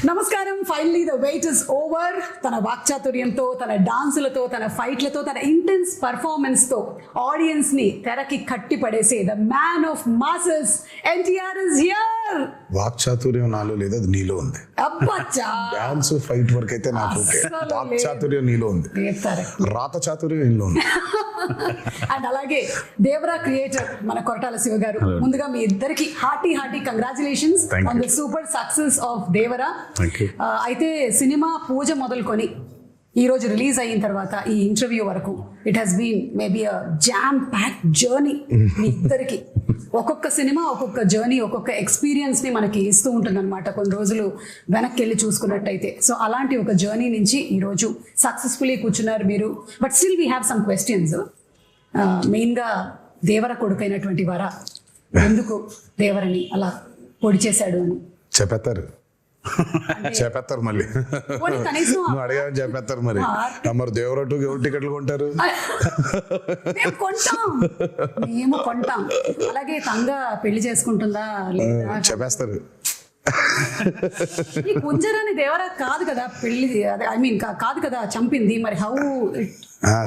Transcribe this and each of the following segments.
నమస్కారం. Finally the weight is over. తన వాక్చాతుర్యంతో, తన డాన్సులతో, తన ఫైట్లతో, తన ఇంటెన్స్ పర్ఫార్మెన్స్ తో ఆడియన్స్ ని తెరకి కట్టి పడేసే the man of masses NTR is here. వాక్చాతుర్యం నాలో లేదు, అది నీలో ఉంది. అబ్బచ్చా, డాన్స్ ఫైట్ వరకు అయితే నాకు ఓకే. వాక్చాతుర్యం నీలో ఉంది, రాత చాతుర్యం నీలో ఉంది. అండ్ అలాగే దేవరా క్రియేటర్ మన కొరటాల శివ గారు, ముందుగా మీ ఇద్దరికి hearty congratulations on the super success of Devara. అయితే సినిమా పూజ మొదలుకొని ఈ రోజు రిలీజ్ అయిన తర్వాత ఈ ఇంటర్వ్యూ వరకు it has been maybe a jam pack journey. మీ ఇద్దరికి ఒక్కొక్క సినిమా ఒక్కొక్క జర్నీ, ఒక్కొక్క ఎక్స్పీరియన్స్ ని మనకి ఇస్తూ ఉంటుంది అనమాట, కొన్ని రోజులు వెనక్కి వెళ్ళి చూసుకున్నట్టయితే. సో అలాంటి ఒక జర్నీ నుంచి ఈ రోజు సక్సెస్ఫుల్లీ కూర్చున్నారు మీరు. But still we have some questions. మెయిన్గా దేవర కొడుకైనటువంటి వర ఎందుకు దేవరని అలా పొడి చేశాడు అని చెప్పేస్తారు మళ్ళీ. నువ్వు అడిగావని చెప్పేస్తారు మరి. మరి దేవరటు టికెట్లు కొంటారు, మేము కొంటాం. అలాగే తంగ పెళ్లి చేసుకుంటుందా లేదా చెప్పేస్తారు. ఈ కుంజరాని దేవరా కాదు కదా పెళ్లి, ఐ మీన్ కాదు కదా చంపింది. మరి హౌ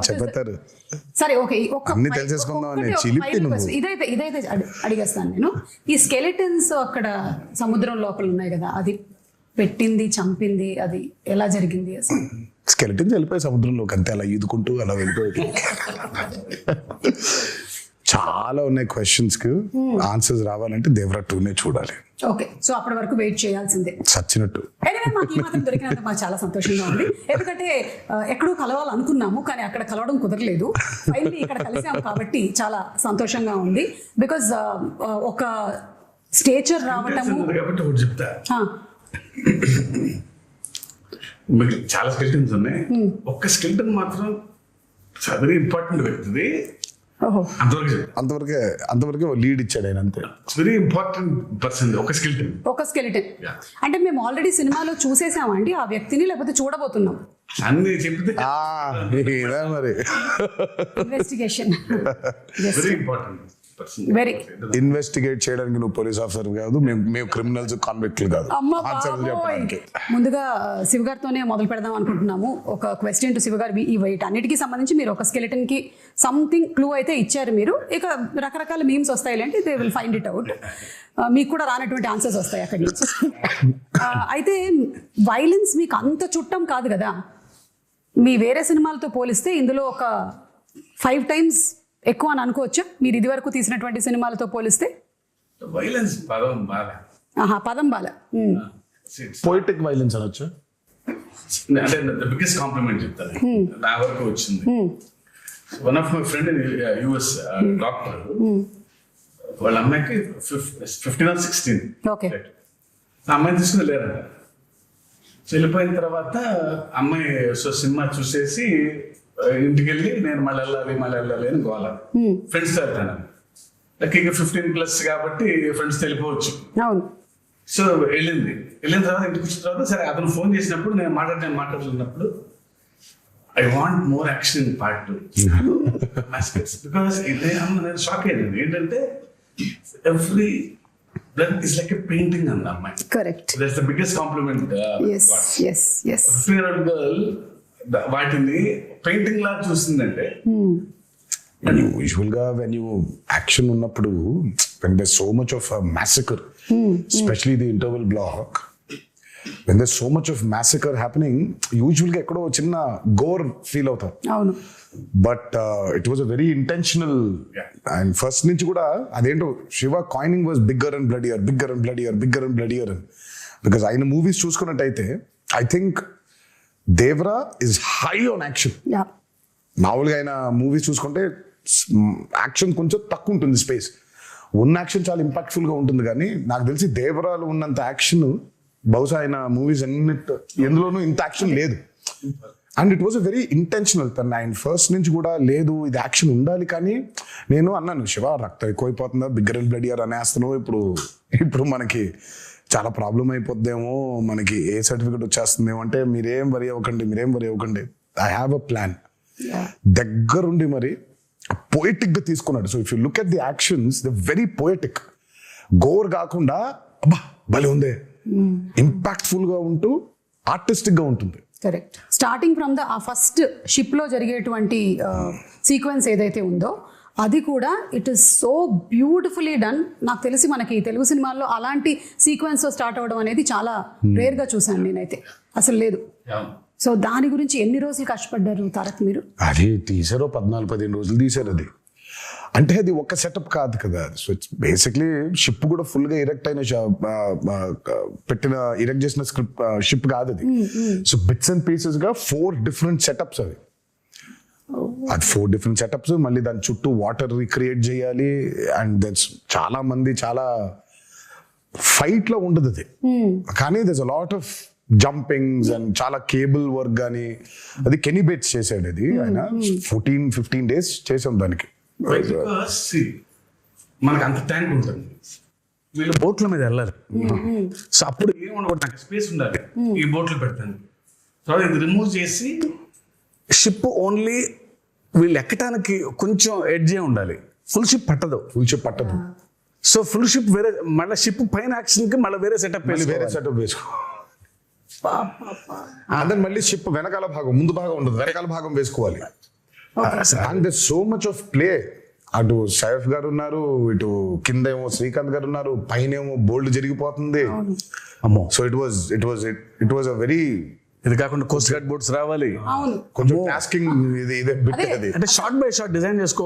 చెప్పేస్తారు. సరే ఓకే, అన్ని తెలిసేసుకుందాం. ఇదైతే అడిగేస్తాను నేను. ఈ స్కెలిటన్స్ అక్కడ సముద్రం లోపల ఉన్నాయి కదా, అది పెట్టింది చంపింది అది ఎలా జరిగింది అసలు? స్కెలిటన్స్ వెళ్ళిపోయి సముద్రంలోకి అంతే, అలా ఈదుకుంటూ అలా వెళ్ళిపోయి. చాలా ఉన్నాయి క్వశ్చన్స్ కి ఆన్సర్స్ రావాలంటే దేవరా 2నే చూడాలి. ఓకే, సో అప్పటి వరకు వెయిట్ చేయాల్సిందే సచ్చినట్టు. మాకు ఈ మాత్రం దొరికినందుకు మాకు చాలా సంతోషంగా ఉంది. ఎందుకంటే ఎక్కడో కలవాలనుకున్నాము కానీ అక్కడ కలవడం కుదరలేదు. ఫైనల్లీ ఇక్కడ కలిసాము కాబట్టి చాలా సంతోషంగా ఉంది. బికాజ్ ఒక స్టేచర్ రావటము. చాలా స్కెల్టన్స్ ఉన్నాయి, ఒక్క స్కెల్టన్ మాత్రం వెరీ ఇంపార్టెంట్ వ్యక్తిది. అంతవరకే లీడ్ ఇచ్చాడు ఆయన, అంతే. వెరీ ఇంపార్టెంట్ పర్సన్ ఒక స్కెలిటన్. అంటే మేము ఆల్రెడీ సినిమాలో చూసేసామండి ఆ వ్యక్తిని, లేకపోతే చూడబోతున్నాం అన్ని చెప్తే మరి. Investigation very important. ఇన్వెస్టిగేట్ చేయడానికి నువ్వు పోలీస్ ఆఫీసర్ కాదు, మేము క్రిమినల్స్ కాన్విక్ట్లు కాదు. ముందుగా శివ గారితోనే మొదలు పెడదాం అనుకుంటున్నాము. ఒక క్వశ్చన్ టు శివ గారు. ఈ వెయిట్ అన్నిటికీ సంబంధించి మీరు ఒక స్కెలిటన్ కి సంథింగ్ క్లూ అయితే ఇచ్చారు మీరు. ఇక రకరకాల మీమ్స్ వస్తాయి అంటే they will find it out. మీకు కూడా రానటువంటి ఆన్సర్స్ వస్తాయి అక్కడి నుంచి. అయితే వైలెన్స్ మీకు అంత చుట్టం కాదు కదా, మీ వేరే సినిమాలతో పోలిస్తే ఇందులో ఒక 5 times ఎక్కువ అని అనుకోవచ్చా మీరు ఇది వరకు తీసినటువంటి సినిమాలతో పోలిస్తే? వైలెన్స్ పదం బాల పోయిటిక్ వైలెన్స్ అనొచ్చు. అంటే బిగ్గెస్ట్ కాంప్లిమెంట్ చెప్తాను నా వరకు వచ్చింది. One of my friend in US doctor, వాళ్ళ అమ్మాయికి 15 or 16. ఓకే, అమ్మాయిని తీసుకుని లేరంట. వెళ్ళిపోయిన తర్వాత అమ్మాయి సినిమా చూసేసి ఇంటికి వెళ్ళి నేను మళ్ళీ వెళ్ళాలి అని గోల. ఫ్రెండ్స్ తో వెళ్తాను, లైక్ ఇక 15+ కాబట్టి ఫ్రెండ్స్ వెళ్ళిపోవచ్చు. సో వెళ్ళిన తర్వాత ఇంటికి వచ్చిన తర్వాత సరే అతను ఫోన్ చేసినప్పుడు నేను మాట్లాడుతున్నప్పుడు I want more action in part 2. Because నేను షాక్ అయ్యాను. ఏంటంటే every blood is like a painting అంది అమ్మాయి. Correct, that's the biggest compliment. 15-year-old girl వాటిని పెయింటింగ్ లా చూసిందంటే. యూజువల్ గా వెన్ యూ యాక్షన్ ఉన్నప్పుడు, when there's so much of a massacre, especially the interval block, when there's so much of massacre happening, usually గా ఎక్కడో చిన్న Gor feel అవుతాం. అవును, but it was a very intentional. And first నుంచి కూడా అదేంటో Siva coining was bigger and bloodier, bigger and bloodier, bigger and bloodier. Because ఆయన movies చూసుకున్నట్టయితే I think Devara is high on action. మామూలుగా ఆయన మూవీస్ చూసుకుంటే యాక్షన్ కొంచెం తక్కువ ఉంటుంది, స్పేస్ ఉన్న యాక్షన్ చాలా ఇంపాక్ట్ఫుల్ గా ఉంటుంది. కానీ నాకు తెలిసి దేవరాలు ఉన్నంత యాక్షన్ బహుశా ఆయన మూవీస్ ఎందులోనూ ఇంత యాక్షన్ లేదు. And it was a very intentional. ఆయన ఫస్ట్ నుంచి కూడా లేదు ఇది యాక్షన్ ఉండాలి. కానీ నేను అన్నాను, శివ రక్తం ఎక్కువైపోతుందా, బిగ్గర్ అండ్ బ్లడియర్ అనేస్తున్నావు, ఇప్పుడు మనకి చాలా ప్రాబ్లం అయిపోద్దేమో, మనకి ఏ సర్టిఫికెట్ వచ్చేస్తుందేమో అంటే మీరేం వరి అవ్వకండి, ఐ హ్యావ్ అ ప్లాన్. దగ్గరుండి మరి పోయిటిక్ గా తీసుకున్నాడు. So if you look at the actions the very poetic, gore కాకుండా అబ్బా భలే ఉందే ఇంపాక్ట్ఫుల్ గా ఉంటూ ఆర్టిస్టిక్ గా ఉంటుంది. కరెక్ట్. స్టార్టింగ్ ఫ్రమ్ ద ఆ ఫస్ట్ షిప్ లో జరిగేటువంటి సీక్వెన్స్ ఏదైతే ఉందో అది కూడా it is so beautifully done. నాకు తెలిసి మనకి తెలుగు సినిమాల్లో అలాంటి సీక్వెన్స్ తో స్టార్ట్ అవ్వడం అనేది చాలా రేర్ గా చూసాను నేనైతే, అసలు లేదు. సో దాని గురించి ఎన్ని రోజులు కష్టపడ్డారు తారక్ మీరు? అది తీసారో 14-15 రోజులు తీసారు. అది అంటే అది ఒక సెటప్ కాదు కదా. సో ఇట్స్ బేసిక్లీ షిప్ కూడా ఫుల్ గా ఇరెక్ట్ అయిన ఇరెక్ట్ చేసిన స్క్రిప్ట్ షిప్ కాదు అది. సో బిట్స్ అండ్ పీసెస్ గా 4 డిఫరెంట్ సెటప్స్ అవి. అది 4 డిఫరెంట్ సెటప్స్, మళ్ళీ దాని చుట్టూ వాటర్ రిక్రియేట్ చేయాలి. అండ్ దట్స్ చాలా మంది చాలా ఫైట్ లో ఉండదు అది, కానీ దర్స్ a lot of jumpings and చాలా కేబుల్ వర్క్ కానీ. అది కెనీ బేట్స్ చేశాడు అది. ఆయన 14-15 డేస్ చేసాం దానికి. మనకు అంత ట్యాంక్ ఉంటుంది, వీళ్ళు బోట్ల మీద వెళ్ళాలి. సో అప్పుడు ఏం ఉండకూడదు, నాకు స్పేస్ ఉండాలి ఈ బోట్లు పెడతాను. తర్వాత ఇది రిమూవ్ చేసి షిప్ ఓన్లీ వీళ్ళు ఎక్కడానికి కొంచెం ఎడ్జే ఉండాలి. ఫుల్ షిప్ పట్టదు. సో ఫుల్ షిప్ వేరే, మళ్ళీ షిప్ పైన యాక్షన్ కి మళ్ళీ వేరే సెటప్ వేసుకో. అదే మళ్ళీ షిప్ వెనకాల భాగం, ముందు భాగం ఉండదు, వెనకాల భాగం వేసుకోవాలి. And they so much of play. అటు సైఫ్ గారు ఉన్నారు, ఇటు కింద ఏమో శ్రీకాంత్ గారు ఉన్నారు, పైన ఏమో బోల్డ్ జరిగిపోతుంది. అమ్మో. So it was a very, ఇది కాకుండా కోస్ట్ గార్డ్ బోట్స్ రావాలి, కొంచెం టాస్కింగ్ ఇదే బిట్ అది. అంటే షార్ట్ బై షార్ట్ డిజైన్ చేసుకో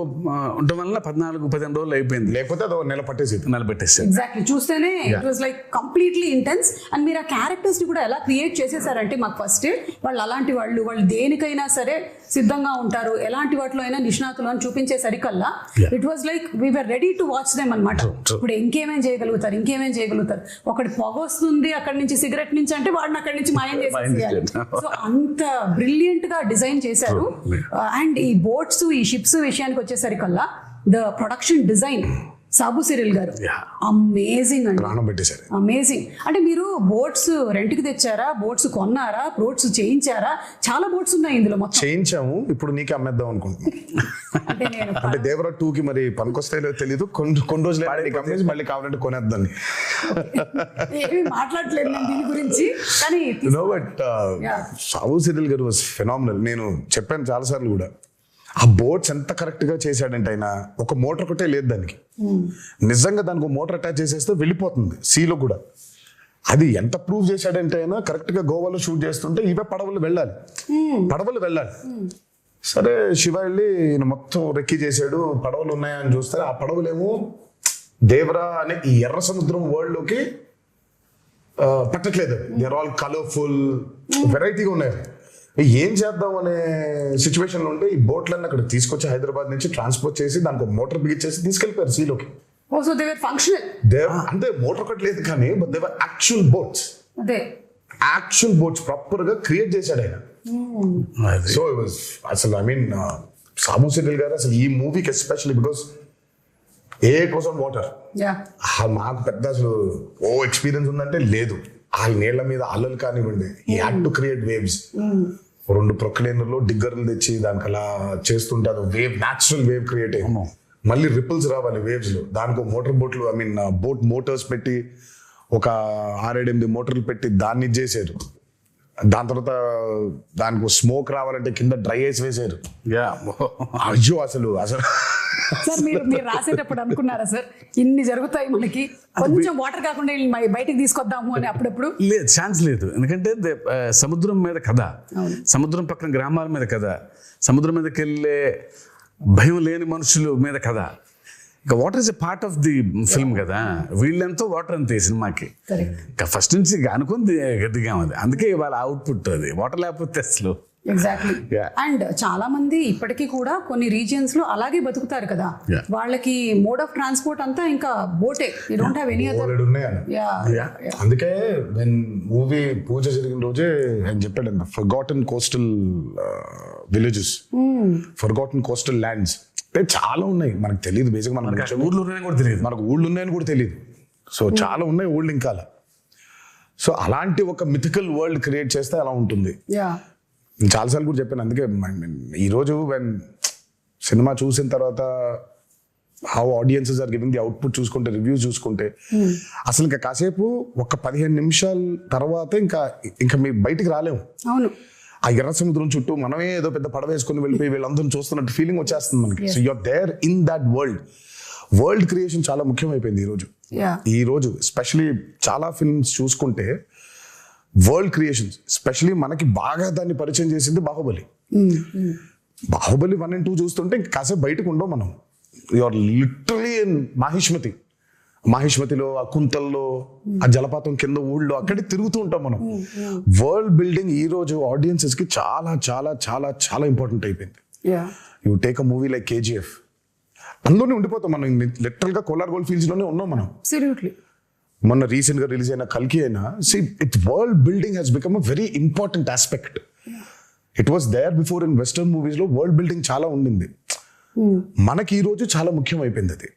ఉండడం వల్ల 14-15 రోజులు అయిపోయింది. లేకపోతే అది నెల పట్టేసి. ఎగ్జాక్ట్లీ, చూస్తేనే it was like completely intense. And మీరు ఆ క్యారెక్టర్స్ ని కూడా ఎలా క్రియేట్ చేసేసారంటే మాకు ఫస్ట్ వాళ్ళు అలాంటి వాళ్ళు దేనికైనా సరే సిద్ధంగా ఉంటారు, ఎలాంటి వాటిలో అయినా నిష్ణాతులు అని చూపించేసరికల్లా it was like we were ready to watch them అనమాట. ఇప్పుడు ఇంకేమేం చేయగలుగుతారు. ఒకటి పొగ వస్తుంది అక్కడి నుంచి, సిగరెట్ నుంచి అంటే వాడిని అక్కడి నుంచి మాయం చేసేయాలి. సో అంత బ్రిలియంట్ గా డిజైన్ చేశారు. అండ్ ఈ బోట్స్, ఈ షిప్స్ విషయానికి వచ్చేసరికల్లా the production design Sabu Cyril గారు అమేజింగ్ అండి, అమేజింగ్. అంటే మీరు బోట్స్ రెంట్ కి తెచ్చారా, బోట్స్ కొన్నారా, బోట్స్ చేయించారా? చాలా బోట్స్ ఉన్నాయి ఇందులో. మొత్తం చేయించాము, ఇప్పుడు నీకే అమ్మేద్దాం అనుకుంటున్నాను. అంటే దేవరా 2 కి మరి పనికొస్తాయో తెలియదు, కొన్ని రోజులు అమ్మేసి మళ్ళీ కావాలంటే కొనేద్దాన్ని. ఏమి మాట్లాడలేదు నేను దీని గురించి, కానీ సాబు సిరిల్ గారు వాస్ ఫెనామినల్. నేను చెప్పాను చాలా సార్లు కూడా, ఆ బోట్స్ ఎంత కరెక్ట్ గా చేశాడంటే ఆయన ఒక మోటార్ ఒకటే లేదు దానికి, నిజంగా దానికి ఒక మోటార్ అటాచ్ చేసేస్తే వెళ్ళిపోతుంది సీలో కూడా. అది ఎంత ప్రూవ్ చేశాడంటే ఆయన కరెక్ట్ గా గోవాలో షూట్ చేస్తుంటే ఇవే పడవలు వెళ్ళాలి. సరే శివ వెళ్ళి ఈయన మొత్తం రెక్కి చేశాడు, పడవలు ఉన్నాయని చూస్తే ఆ పడవలేమో దేవరా అనే ఈ ఎర్ర సముద్రం వరల్డ్ లోకి పట్టట్లేదు. దే ఆర్ ఆల్ కలర్ఫుల్, వెరైటీగా ఉన్నాయి. ఏం చేద్దాం అనే సిచ్యువేషన్ లో ఉంటే ఈ బోట్లన్నీ అక్కడ తీసుకొచ్చి హైదరాబాద్ నుంచి ట్రాన్స్పోర్ట్ చేసి దానికి మోటార్ బిగించేసి తీసుకెళ్లిపోయారు సీలోకి. అంటే మోటార్ ఒకటి లేదు కానీ యాక్చువల్ బోట్స్ ప్రాపర్ గా క్రియేట్ చేశాడు ఆయన. సో అసలు ఐ మీన్ సాబు సిరిల్ గారు అసలు ఈ మూవీకి especially because it was on water. మాకు పెద్ద అసలు ఎక్స్పీరియన్స్ ఉందంటే లేదు. ఆ నీళ్ల మీద అల్లలు కానివ్వండి, ఈ హ్యాడ్ టు క్రియేట్ వేవ్స్. 2 ప్రొక్లైనర్లో డిగ్గర్లు తెచ్చి దానికి అలా చేస్తుంటే అది వేవ్, న్యాచురల్ వేవ్ క్రియేట్ అయ్యి మళ్ళీ రిపుల్స్ రావాలి వేవ్స్ లో. దానికి మోటార్ బోట్లు, ఐ మీన్ బోట్ మోటార్స్ పెట్టి ఒక 6-8 మోటార్లు పెట్టి దాన్ని చేశారు. దాని తర్వాత దానికి స్మోక్ రావాలంటే కింద డ్రై ఐస్ వేసారు. అయ్యో అసలు సార్ మీరు రాసేటప్పుడు అనుకున్నారా సార్ ఇన్ని జరుగుతాయి మనకి, కొంచెం వాటర్ కాకుండా బయటికి తీసుకొద్దాము అని? అప్పుడప్పుడు లేదు, ఛాన్స్ లేదు. ఎందుకంటే సముద్రం మీద కథ, సముద్రం పక్కన గ్రామాల మీద కథ, సముద్రం మీదకి వెళ్ళే భయం లేని మనుషుల మీద కథ. ఇక water is a part of the film కదా. వీళ్ళెంతో వాటర్ అంతే సినిమాకి. ఇక ఫస్ట్ నుంచి అనుకుంది గట్టిగా ఉంది, అందుకే వాళ్ళ అవుట్పుట్ అది. వాటర్ లేకపోతే అసలు ఎగ్జాక్ట్లీ. అండ్ చాలా మంది ఇప్పటికీ కూడా కొన్ని రీజియన్స్ లో అలాగే బతుకుతారు కదా, వాళ్ళకి మోడ్ ఆఫ్ ట్రాన్స్పోర్ట్ అంతా ఇంకా బోటే. You don't have any other. అందుకే మూవీ పూజ జరిగిన రోజే ఆయన చెప్పాడు, forgotten coastal villages, forgotten coastal lands చాలా ఉన్నాయి, మనకు తెలియదు. బేసిక్ మనకు ఊళ్ళో ఉన్నాయని కూడా తెలియదు, మనకు ఊళ్ళు ఉన్నాయని కూడా తెలియదు. సో చాలా ఉన్నాయి ఊళ్ళు ఇంకా. సో అలాంటి ఒక మిథికల్ వరల్డ్ క్రియేట్ చేస్తే అలా ఉంటుంది. చాలాసార్లు కూడా చెప్పాను. అందుకే ఈరోజు సినిమా చూసిన తర్వాత how audiences are giving the output చూసుకుంటే, రివ్యూస్ చూసుకుంటే అసలు ఇంకా కాసేపు ఒక 15 నిమిషాల తర్వాత ఇంకా మీ బయటికి రాలేము. అవును, ఆ ఎర్ర సముద్రం చుట్టూ మనమే ఏదో పెద్ద పడవ వేసుకుని వెళ్ళిపోయి వీళ్ళందరూ చూస్తున్నట్టు ఫీలింగ్ వచ్చేస్తుంది మనకి. So you're there in that world creation చాలా ముఖ్యమైపోయింది ఈ రోజు ఎస్పెషలీ చాలా ఫిల్మ్స్ చూసుకుంటే వరల్డ్ క్రియేషన్స్, ఎస్పెషలీ మనకి బాగా దాన్ని పరిచయం చేసింది బాహుబలి. బాహుబలి 1 and 2 చూస్తుంటే ఇంకా కాసేపు బయటకు ఉండవు మనం. యూఆర్ లిటరలీ ఇన్ మాహిష్మతిలో, ఆ కుంతల్లో, ఆ జలపాతం కింద ఊళ్ళో అక్కడే తిరుగుతూ ఉంటాం మనం. వరల్డ్ బిల్డింగ్ ఈ రోజు ఆడియన్సెస్ కి చాలా చాలా చాలా చాలా ఇంపార్టెంట్ అయిపోయింది. You take a movie like KGF, అందులోనే ఉండిపోతాం మనం. లిటరల్ గా కోలార్ గోల్డ్ ఫీల్డ్స్ లోనే ఉన్నాం మనం. మొన్న రీసెంట్ గా రిలీజ్ అయిన కల్కి అయినా, world building has become a very important aspect. It was there before in western movies లో వరల్డ్ బిల్డింగ్ చాలా ఉండింది. మనకి ఈ రోజు చాలా ముఖ్యం అయిపోయింది అది.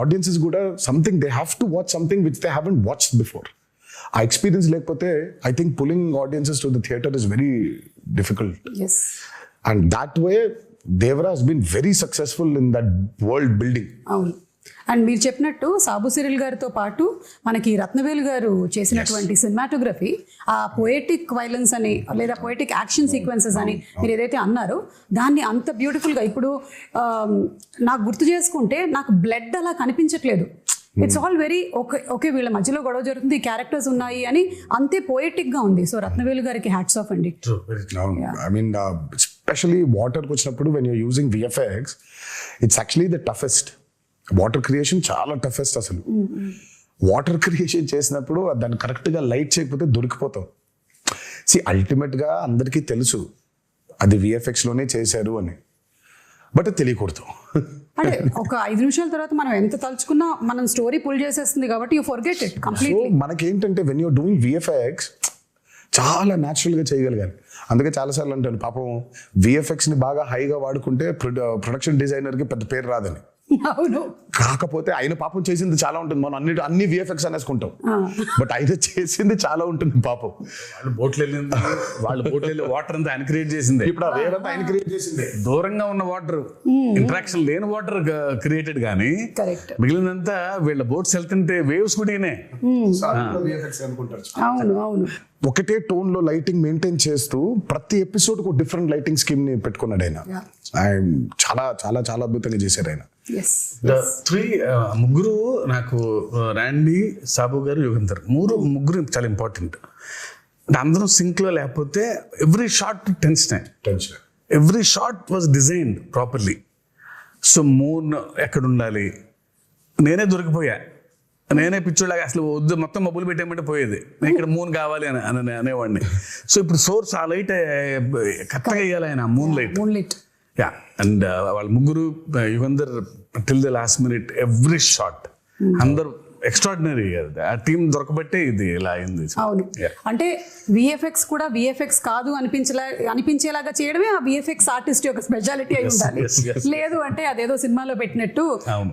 ఆడియన్సెస్ కూడా something they have to watch something which they haven't watched before. ఆ ఎక్స్పీరియన్స్ లేకపోతే I think pulling audiences to the theatre is very difficult. And that way Devara has been very successful in that world building. అవును, and మీరు చెప్పినట్టు Sabu Cyril గారితో పాటు మనకి రత్నవేలు గారు చేసినటువంటి సినిమాటోగ్రఫీ, ఆ పోయెటిక్ వైలెన్స్ అని లేదా పోయెటిక్ యాక్షన్ సీక్వెన్సెస్ అని మీరు ఏదైతే అన్నారో దాన్ని అంత బ్యూటిఫుల్గా ఇప్పుడు నాకు గుర్తు చేసుకుంటే నాకు బ్లడ్ అలా కనిపించట్లేదు. ఇట్స్ ఆల్ వెరీ ఓకే వీళ్ళ మధ్యలో గొడవ జరుగుతుంది, క్యారెక్టర్స్ ఉన్నాయి అని అంతే పోయెటిక్ గా ఉంది. సో రత్నవేలు గారికి హ్యాట్స్ ఆఫ్ అండి. ఐ మీన్ ఎస్పెషల్లీ వాటర్కి వచ్చినప్పుడు when you're using VFX, it's actually the toughest. Water creation చాలా టఫెస్ట్. అసలు వాటర్ క్రియేషన్ చేసినప్పుడు దాన్ని కరెక్ట్గా లైట్ చేయకపోతే దొరికిపోతాం. అల్టిమేట్ గా అందరికీ తెలుసు అది VFX లోనే చేశారు అని, బట్ తెలియకూడదు. అంటే ఒక 5 నిమిషాల తర్వాత మనం ఎంత తలుచుకున్నా మనం స్టోరీ పుల్ చేసేస్తుంది కాబట్టి యూ ఫర్గెట్ ఇట్ కంప్లీట్లీ. మనకేంటంటే వెన్ యూర్ డూయింగ్ VFX చాలా న్యాచురల్ గా చేయగలిగాలి. అందుకే చాలాసార్లు అంటాను పాపం VFX ని బాగా హైగా వాడుకుంటే ప్రొడక్షన్ డిజైనర్ కి పెద్ద పేరు రాదని. అవును, కాకపోతే ఆయన పాపం చేసింది చాలా ఉంటుంది. మనం అన్ని VFX అనేసుకుంటాం, బట్ ఆయన చేసింది చాలా ఉంటుంది పాపం. వాళ్ళ బోట్లు వాటర్ అంతా ఆయన క్రియేట్ చేసింది. ఇప్పుడు ఆ వేవ్ అంతా ఆయన క్రియేట్ చేసింది. దూరంగా ఉన్న వాటర్, ఇంటరాక్షన్ లేని వాటర్ క్రియేటెడ్ కానీ మిగిలినంతా వీళ్ళ బోట్స్ వెళ్తుంటే వేవ్స్ కూడా అవును. ఒకటే టోన్ లో లైటింగ్ మెయింటైన్ చేస్తూ ప్రతి ఎపిసోడ్ కు డిఫరెంట్ లైటింగ్ స్కీమ్ ని పెట్టుకున్నాడు ఆయన. చాలా చాలా చాలా అద్భుతంగా చేశారు ఆయన. ముగ్గురు నాకు రాండీ, సాబు గారు, యుగంధర్ ముగ్గురు చాలా ఇంపార్టెంట్. అంటే అందరం సింక్ లో లేకపోతే every shot tension, every shot was designed properly. So moon ఎక్కడ ఉండాలి, నేనే దొరికిపోయా, నేనే పిచ్చోళ్ళగా అసలు వద్దు మొత్తం మబ్బులు పెట్టేయమంటే పోయేది, నేను ఇక్కడ మూన్ కావాలి అని అనేవాడిని. సో ఇప్పుడు సోర్స్ ఆ లైట్ కరెక్ట్గా వేయాలి ఆయన, మూన్ లైట్. యా, అండ్ వాళ్ళ ముగ్గురు Yugandhar till the last minute every shot అందరు ఎక్స్ట్రాడినరీ. ఆ టీం దొరకబట్టే ఇది ఇలా అయింది. అవును, అంటే VFX కూడా VFX కాదు అనిపించేలాగా చేయడమే ఆ VFX ఆర్టిస్ట్ యొక్క స్పెషాలిటీ అయి ఉండాలి. లేదు అంటే అదేదో సినిమాలో పెట్టినట్టు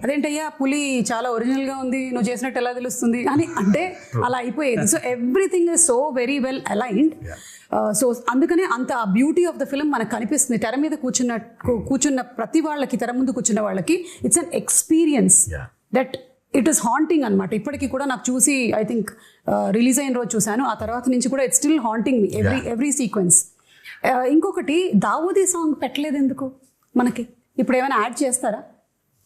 అదేంటయ్యా పులి చాలా ఒరిజినల్ గా ఉంది, నువ్వు చేసినట్టు ఎలా తెలుస్తుంది అని అంటే అలా అయిపోయేది. So everything is so very well aligned. So అందుకనే అంత బ్యూటీ ఆఫ్ ద ఫిల్మ్ మనకు కనిపిస్తుంది. తెర మీద కూర్చున్న ప్రతి వాళ్ళకి, తెర ముందు కూర్చున్న వాళ్ళకి it's an experience that it is haunting అనమాట. ఇప్పటికీ కూడా నాకు చూసి ఐ థింక్ రిలీజ్ అయిన రోజు చూశాను, ఆ తర్వాత నుంచి కూడా it's still haunting me every sequence. ఇంకొకటి దావూదీ సాంగ్ పెట్టలేదు ఎందుకు మనకి? ఇప్పుడు ఏమైనా యాడ్ చేస్తారా?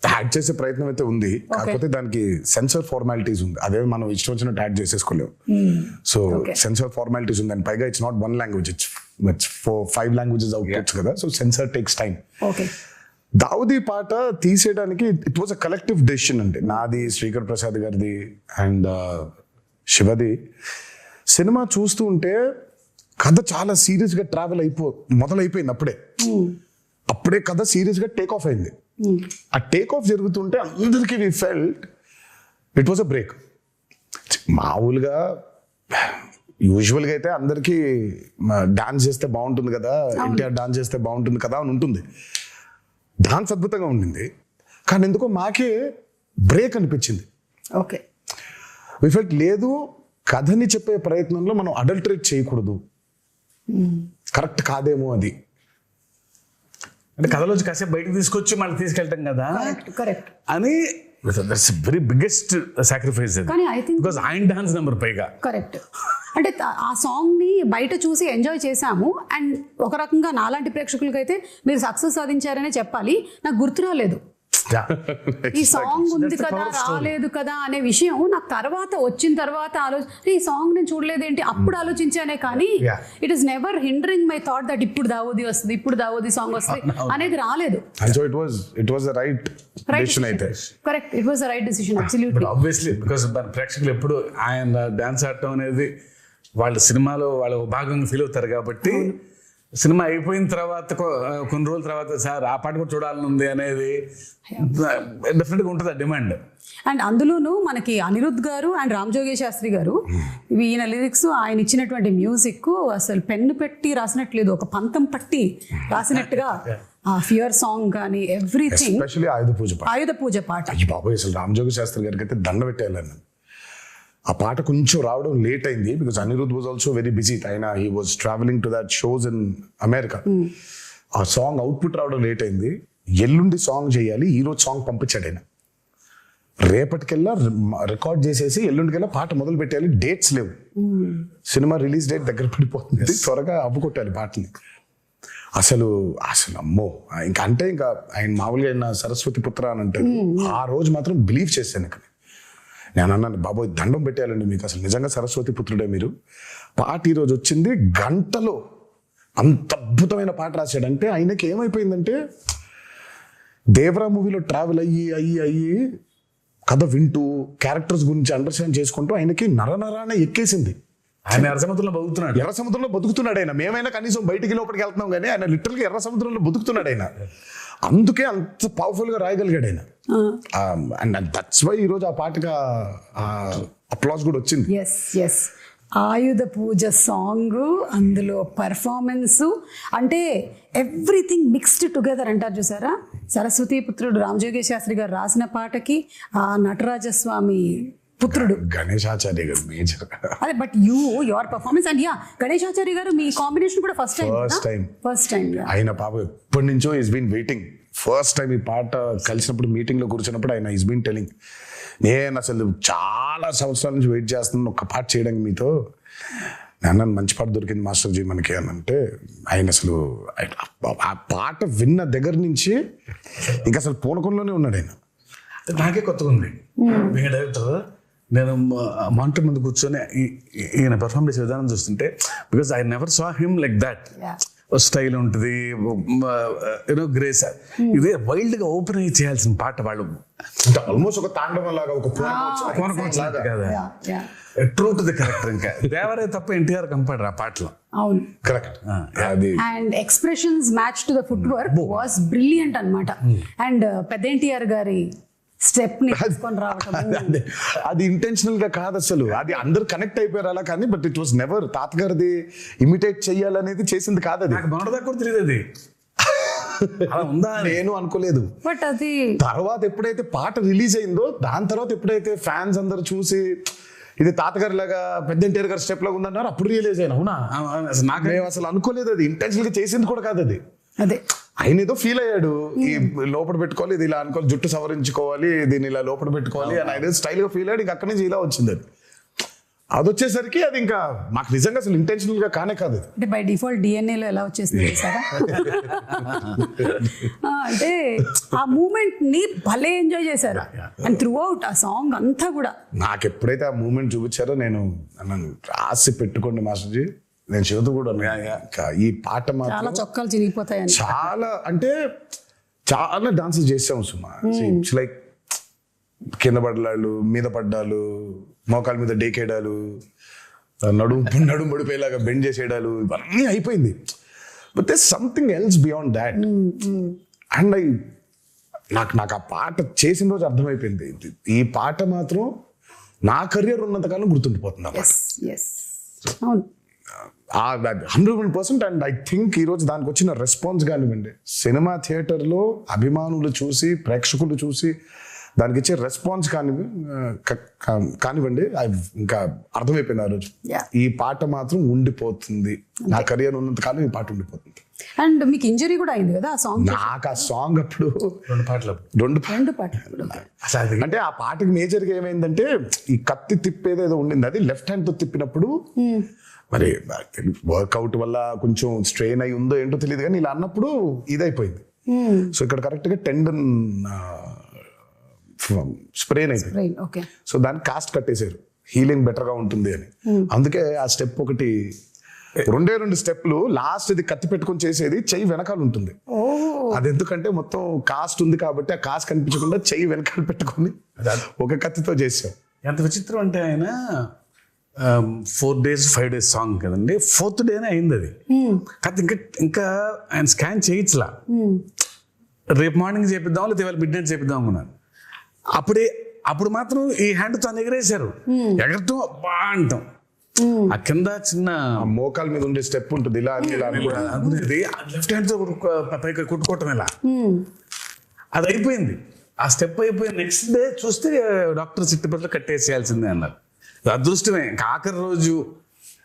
యాడ్ చేసే ప్రయత్నం అయితే ఉంది, కాకపోతే దానికి సెన్సర్ ఫార్మాలిటీస్ ఉంది. అదే మనం ఇష్టం వచ్చినట్టు యాడ్ చేసేసుకోలేము. సో సెన్సర్ ఫార్మాలిటీస్ ఉంది, అండ్ పైగా it's not 1 language, it's 5 languages outputs కదా. So censor takes time. Davudi పాట తీసేయడానికి it was a collective decision. అంటే నాది, శ్రీకర్ ప్రసాద్ గారిది అండ్ శివది. సినిమా చూస్తూ ఉంటే కథ చాలా సీరియస్ గా మొదలైపోయింది. అప్పుడే కథ సీరియస్ గా టేక్ ఆఫ్ అయింది. ఆ టేక్ ఆఫ్ జరుగుతుంటే అందరికీ we felt it was a break. మామూలుగా యూజువల్గా అయితే అందరికీ డాన్స్ చేస్తే బాగుంటుంది కదా, ఎన్టీఆర్ డాన్స్ చేస్తే బాగుంటుంది కదా అని ఉంటుంది. డాన్స్ అద్భుతంగా ఉండింది, కానీ ఎందుకో మాకే బ్రేక్ అనిపించింది. ఓకే, వి ఫెల్ట్ లేదు, కథని చెప్పే ప్రయత్నంలో మనం అడల్టరేట్ చేయకూడదు, కరెక్ట్ కాదేమో అది. అంటే కథలోంచి కాసేపు బయటకు తీసుకొచ్చి మళ్ళీ తీసుకెళ్ళటం కదా కరెక్ట్ అని దట్స్ వెరీ బిగ్గెస్ట్ సాక్రిఫైస్ కానీ I think బికాస్ ఆయన డాన్స్ నెంబర్ పైగా కరెక్ట్. అంటే ఆ సాంగ్ ని బయట చూసి ఎంజాయ్ చేశాము అండ్ ఒక రకంగా నాలాంటి ప్రేక్షకులకైతే మీరు సక్సెస్ సాధించారనే చెప్పాలి. నాకు గుర్తు రాలేదు ఈ సాంగ్ ఉంది కదా రాలేదు కదా అనే విషయం నాకు తర్వాత వచ్చిన తర్వాత ఈ సాంగ్ నేను చూడలేదేంటి అప్పుడు ఆలోచించానే కానీ it is never hindering my thought that ఇప్పుడు దావోది వస్తుంది ఇప్పుడు దావోది సాంగ్ వస్తుంది అనేది రాలేదు. It was the right decision అయితే. Correct, it was the right decision absolutely. Obviously because ప్రేక్షకులు ఎప్పుడు ఆయన డాన్స్ ఆడటం అనేది వాళ్ళ సినిమాలో వాళ్ళ భాగంగా ఫీల్ అవుతారు కాబట్టి సినిమా అయిపోయిన తర్వాత కొన్ని రోజుల తర్వాత సార్ ఆ పాట కూడా చూడాలని ఉంది అనేది డెఫినెట్గా ఉంటుంది ఆ డిమాండ్. అండ్ అందులోనూ మనకి అనిరుద్ధ్ గారు అండ్ రామ్ జోగేష్ శాస్త్రి గారు ఈయన లిరిక్స్ ఆయన ఇచ్చినటువంటి మ్యూజిక్ అసలు పెన్ను పెట్టి రాసినట్లేదు, ఒక పంతం పట్టి రాసినట్టుగా ఆ ఫియర్ సాంగ్ కానీ ఎవ్రీథింగ్. ఎస్పెషల్లీ ఆయుధ పూజ పాట బాబోయ్ అసలు రామ్ జోగేష్ శాస్త్రి గారికి అయితే దండ పెట్టేయాలని. ఆ పాట కొంచెం రావడం లేట్ అయింది because Anirudh was also very busy. ఆయన he was travelling to that shows in America. ఆ సాంగ్ అవుట్పుట్ రావడం లేట్ అయింది. ఎల్లుండి సాంగ్ చేయాలి, ఈ రోజు సాంగ్ పంపించాడు ఆయన. రేపటికెల్లా రికార్డ్ చేసేసి ఎల్లుండికెల్లా పాట మొదలు పెట్టాలి. డేట్స్ లేవు, సినిమా రిలీజ్ డేట్ దగ్గర పడిపోతుంది, త్వరగా అవ్వుకొట్టాలి పాటని. అసలు అమ్మో ఇంకా అంటే ఇంకా ఆయన మామూలుగా ఆయన సరస్వతి పుత్ర అని అంటారు. ఆ రోజు మాత్రం బిలీవ్ చేశాను. ఇక్కడ నేను అన్నాను బాబోయ్ దండం పెట్టేయాలండి మీకు, అసలు నిజంగా సరస్వతి పుత్రుడే మీరు. పాట ఈరోజు వచ్చింది, గంటలో అంత అద్భుతమైన పాట రాశాడంటే ఆయనకి ఏమైపోయిందంటే దేవరా మూవీలో ట్రావెల్ అయ్యి కథ వింటూ క్యారెక్టర్స్ గురించి అండర్స్టాండ్ చేసుకుంటూ ఆయనకి నరనరాన ఎక్కేసింది. ఆయన ఎర్ర సముద్రంలో బతుకుతున్నాడు ఆయన. మేమైనా కనీసం బయటికి లోపలికి వెళ్తున్నాం కానీ ఆయన లిటరల్గా ఎర్ర సముద్రంలో బతుకుతున్నాడు ఆయన. అందుకే అంత పవర్ఫుల్ గా రాయగలిగాడు ఆయన. అండ్ దట్స్ వై ఈరోజు ఆ పాటగా అప్లాస్ కూడా వచ్చింది. ఆయుధ పూజ సాంగ్, అందులో పర్ఫార్మెన్స్, అంటే ఎవ్రీథింగ్ మిక్స్డ్ టుగెదర్ అంటారు చూసారా. సరస్వతి పుత్రుడు రామ్ జోగేష్ శాస్త్రి గారు రాసిన పాటకి ఆ నటరాజస్వామి పుత్రుడు గణేశాచార్య గారు మేజర్. అదే but your performance and Ganesh Acharya గారు మీ కాంబినేషన్ కూడా ఫస్ట్ టైం ఆయన పాప ఎప్పటి నుంచో is been waiting. First time ఈ పాట కలిసినప్పుడు మీటింగ్ లో కూర్చున్నప్పుడు ఆయన ఈస్ బీన్ టెలింగ్, నేను అసలు చాలా సంవత్సరాల నుంచి వెయిట్ చేస్తున్నాను ఒక్క పాట చేయడానికి మీతో. నేను మంచి పాట దొరికింది మాస్టర్ జీ మనకి అని అంటే ఆయన అసలు ఆ పాట విన్న దగ్గర నుంచి ఇంకా అసలు పూనకంలోనే ఉన్నాడు ఆయన. నాకే కొత్తగా ఉంది డైరెక్టర్. నేను మానిటర్ ముందు కూర్చొని ఈయన పెర్ఫార్మ్ చేసే విధానం చూస్తుంటే because I never saw him like that. Style ఉంటుంది, యూనో గ్రేస్. ఇదే వైల్డ్ గా ఓపెన్ అయ్యి చేయాల్సిన పాట వాళ్ళు ఆల్మోస్ట్ ఒక తాండవం లాగా, ఒక ట్రూ టు ది కరెక్టర్. ఇంకా దేవరే తప్ప ఎన్టీఆర్ కంపాడరు ఆ పాటలో. అవును correct. And expressions match to the foot work was brilliant అన్నమాట. అండ్ పెద్ద ఎన్టీఆర్ గారి స్టెప్ ని తీసుకొని రావటం అది ఇంటెన్షనల్ గా కాదు అసలు, అది అందరు కనెక్ట్ అయిపోయారు అలా. కానీ బట్ ఇట్ వాస్ నెవర్ తాతగారిది ఇమిటేట్ చెయ్యాలనేది చేసింది కాదు. అది కూడా తెలియదు, అది అలా ఉందా నేను అనుకోలేదు. బట్ అది తర్వాత ఎప్పుడైతే పాట రిలీజ్ అయిందో దాని తర్వాత ఎప్పుడైతే ఫ్యాన్స్ అందరు చూసి ఇది తాతగారి లాగా పెద్ద ఎన్టీఆర్ గారి స్టెప్ లాగా ఉందన్నారు, అప్పుడు రియలైజ్ అయినా. అవునా, నాకు అసలు అనుకోలేదు అది ఇంటెన్షనల్ గా చేసింది కూడా కాదు అది. అదే ఆయన ఏదో ఫీల్ అయ్యాడు, ఈ లోపల పెట్టుకోవాలి, ఇది ఇలా అనుకోవాలి, జుట్టు సవరించుకోవాలి, దీన్ని ఇలా లోపల పెట్టుకోవాలి అని ఆయన స్టైల్ గా ఫీల్ అయ్యాడు. ఇంకా అక్కడి నుంచి ఇలా వచ్చింది అది. అది వచ్చేసరికి అది ఇంకా మాకు నిజంగా అసలు ఇంటెన్షనల్ గా కానే కాదు. అంటే బై డిఫాల్ట్ DNA లో ఎలా వచ్చేసింది సార్. అంటే ఆ మూమెంట్ ని భలే ఎంజాయ్ చేశారు అండ్ త్రూ అవుట్ ఆ సాంగ్ అంతా కూడా. నాకు ఎప్పుడైతే ఆ మూమెంట్ చూపించారో నేను రాసి పెట్టుకోండి మాస్టర్జీ, నేను చదువుతూ కూడా ఈ పాట చాలా చొక్కాలు చిరిగిపోతాయని చాలా అంటే చాలా డాన్సెస్ చేసాము సుమా. ఇట్స్ లైక్ కింద పడ్డాలు, మీద పడ్డాలు, మోకాల మీద డేకేయడాలు, నడుము పడిపోయేలాగా బెండ్ చేసేయడాలు, ఇవన్నీ అయిపోయింది. But there something else beyond that. And నాకు ఆ పాట చేసిన రోజు అర్థమైపోయింది, ఈ పాట మాత్రం నా కెరియర్ ఉన్నంతకాలం గుర్తుండిపోతుంది. 100%. అండ్ ఐ థింక్ ఈరోజు దానికి వచ్చిన రెస్పాన్స్ కానివ్వండి, సినిమా థియేటర్లో అభిమానులు చూసి, ప్రేక్షకులు చూసి దానికి ఇచ్చే రెస్పాన్స్ కానివ్వండి, ఇంకా అర్థమైపోయింది ఆ రోజు. ఈ పాట మాత్రం ఉండిపోతుంది, నా కెరియర్ ఉన్నంత కాలం ఈ పాట ఉండిపోతుంది. అండ్ మీకు ఇంజరీ కూడా అయింది కదా ఆ సాంగ్? నాకు ఆ సాంగ్ అప్పుడు 2 పాటలు రెండు రెండు పాటలు అసలు అది అంటే ఆ పాటకి మేజర్గా ఏమైందంటే ఈ కత్తి తిప్పేదేదో ఉండింది, అది లెఫ్ట్ హ్యాండ్ తో తిప్పినప్పుడు మరి వర్కౌట్ వల్ల కొంచెం స్ట్రెయిన్ అయి ఉందో ఏంటో తెలియదు కానీ ఇలా అన్నప్పుడు ఇదైపోయింది. సో ఇక్కడ కరెక్ట్ గా టెండన్ స్ప్రెయిన్ అయిపోయింది. ఓకే. సో దాన్ని కాస్ట్ కట్టేశారు, హీలింగ్ బెటర్ గా ఉంటుంది అని. అందుకే ఆ స్టెప్ ఒకటి 2 స్టెప్లు, లాస్ట్ ఇది కత్తి పెట్టుకొని చేసేది చెయ్యి వెనకాల ఉంటుంది. అది ఎందుకంటే మొత్తం కాస్ట్ ఉంది కాబట్టి ఆ కాస్ట్ కనిపించకుండా చెయ్యి వెనకాల పెట్టుకొని ఒక కత్తితో చేసాం. ఎంత విచిత్రం అంటే ఆయన 4 days 5 days సాంగ్ కదండి, 4th డేనే అయింది అది. కాదు ఇంకా ఆయన స్కాన్ చేయించలా, రేపు మార్నింగ్ చేపిద్దాం లేదా ఇవాళ మిడ్ నైట్ చేపిద్దాం అనుకున్నాను. అప్పుడు మాత్రం ఈ హ్యాండ్ తో ఎగరేశారు, ఎగరటం అబ్బా అంటాం. ఆ కింద చిన్న మోకాల మీద ఉండే స్టెప్ ఉంటుంది, ఇలా అనుకునేది లెఫ్ట్ హ్యాండ్ తో పైకి కొట్టుకోవటం ఇలా, అది అయిపోయింది. ఆ స్టెప్ అయిపోయి నెక్స్ట్ డే చూస్తే డాక్టర్ చిట్టుపట్లు కట్టేసేయాల్సిందే అన్నారు. అదృష్టమే ఆఖరి రోజు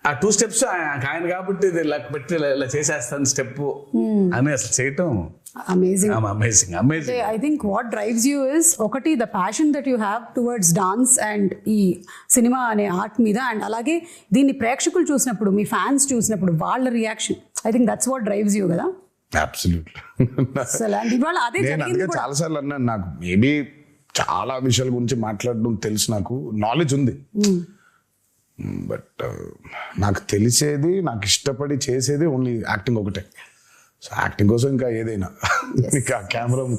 ఆ 2 steps ఆయన కాబట్టి ఇలా పెట్టి ఇలా చేసేస్తాను స్టెప్ అని అసలు చేయటం amazing. Amazing. I think what drives you is ఒకటి the passion that you have towards dance and ఈ సినిమా అనే ఆర్ట్ మీద, అండ్ అలాగే దీన్ని ప్రేక్షకులు చూసినప్పుడు, మీ ఫ్యాన్స్ చూసినప్పుడు వాళ్ళ reaction, I think that's what drives you కదా. అబ్సల్యూట్లీ. అసలు అండ్ ఇవాళ అదే నేను జరిగింది అందుకే కూడా. చాలా సార్లు అన్నాను, నాకు మేబీ చాలా విషయాల గురించి మాట్లాడడం తెలుసు, నాకు నాలెడ్జ్ ఉంది, బట్ నాకు తెలిసేది, నాకు ఇష్టపడి చేసేది ఓన్లీ యాక్టింగ్ ఒకటే. సో యాక్టింగ్ కోసం ఇంకా ఏదైనా, ఇంకా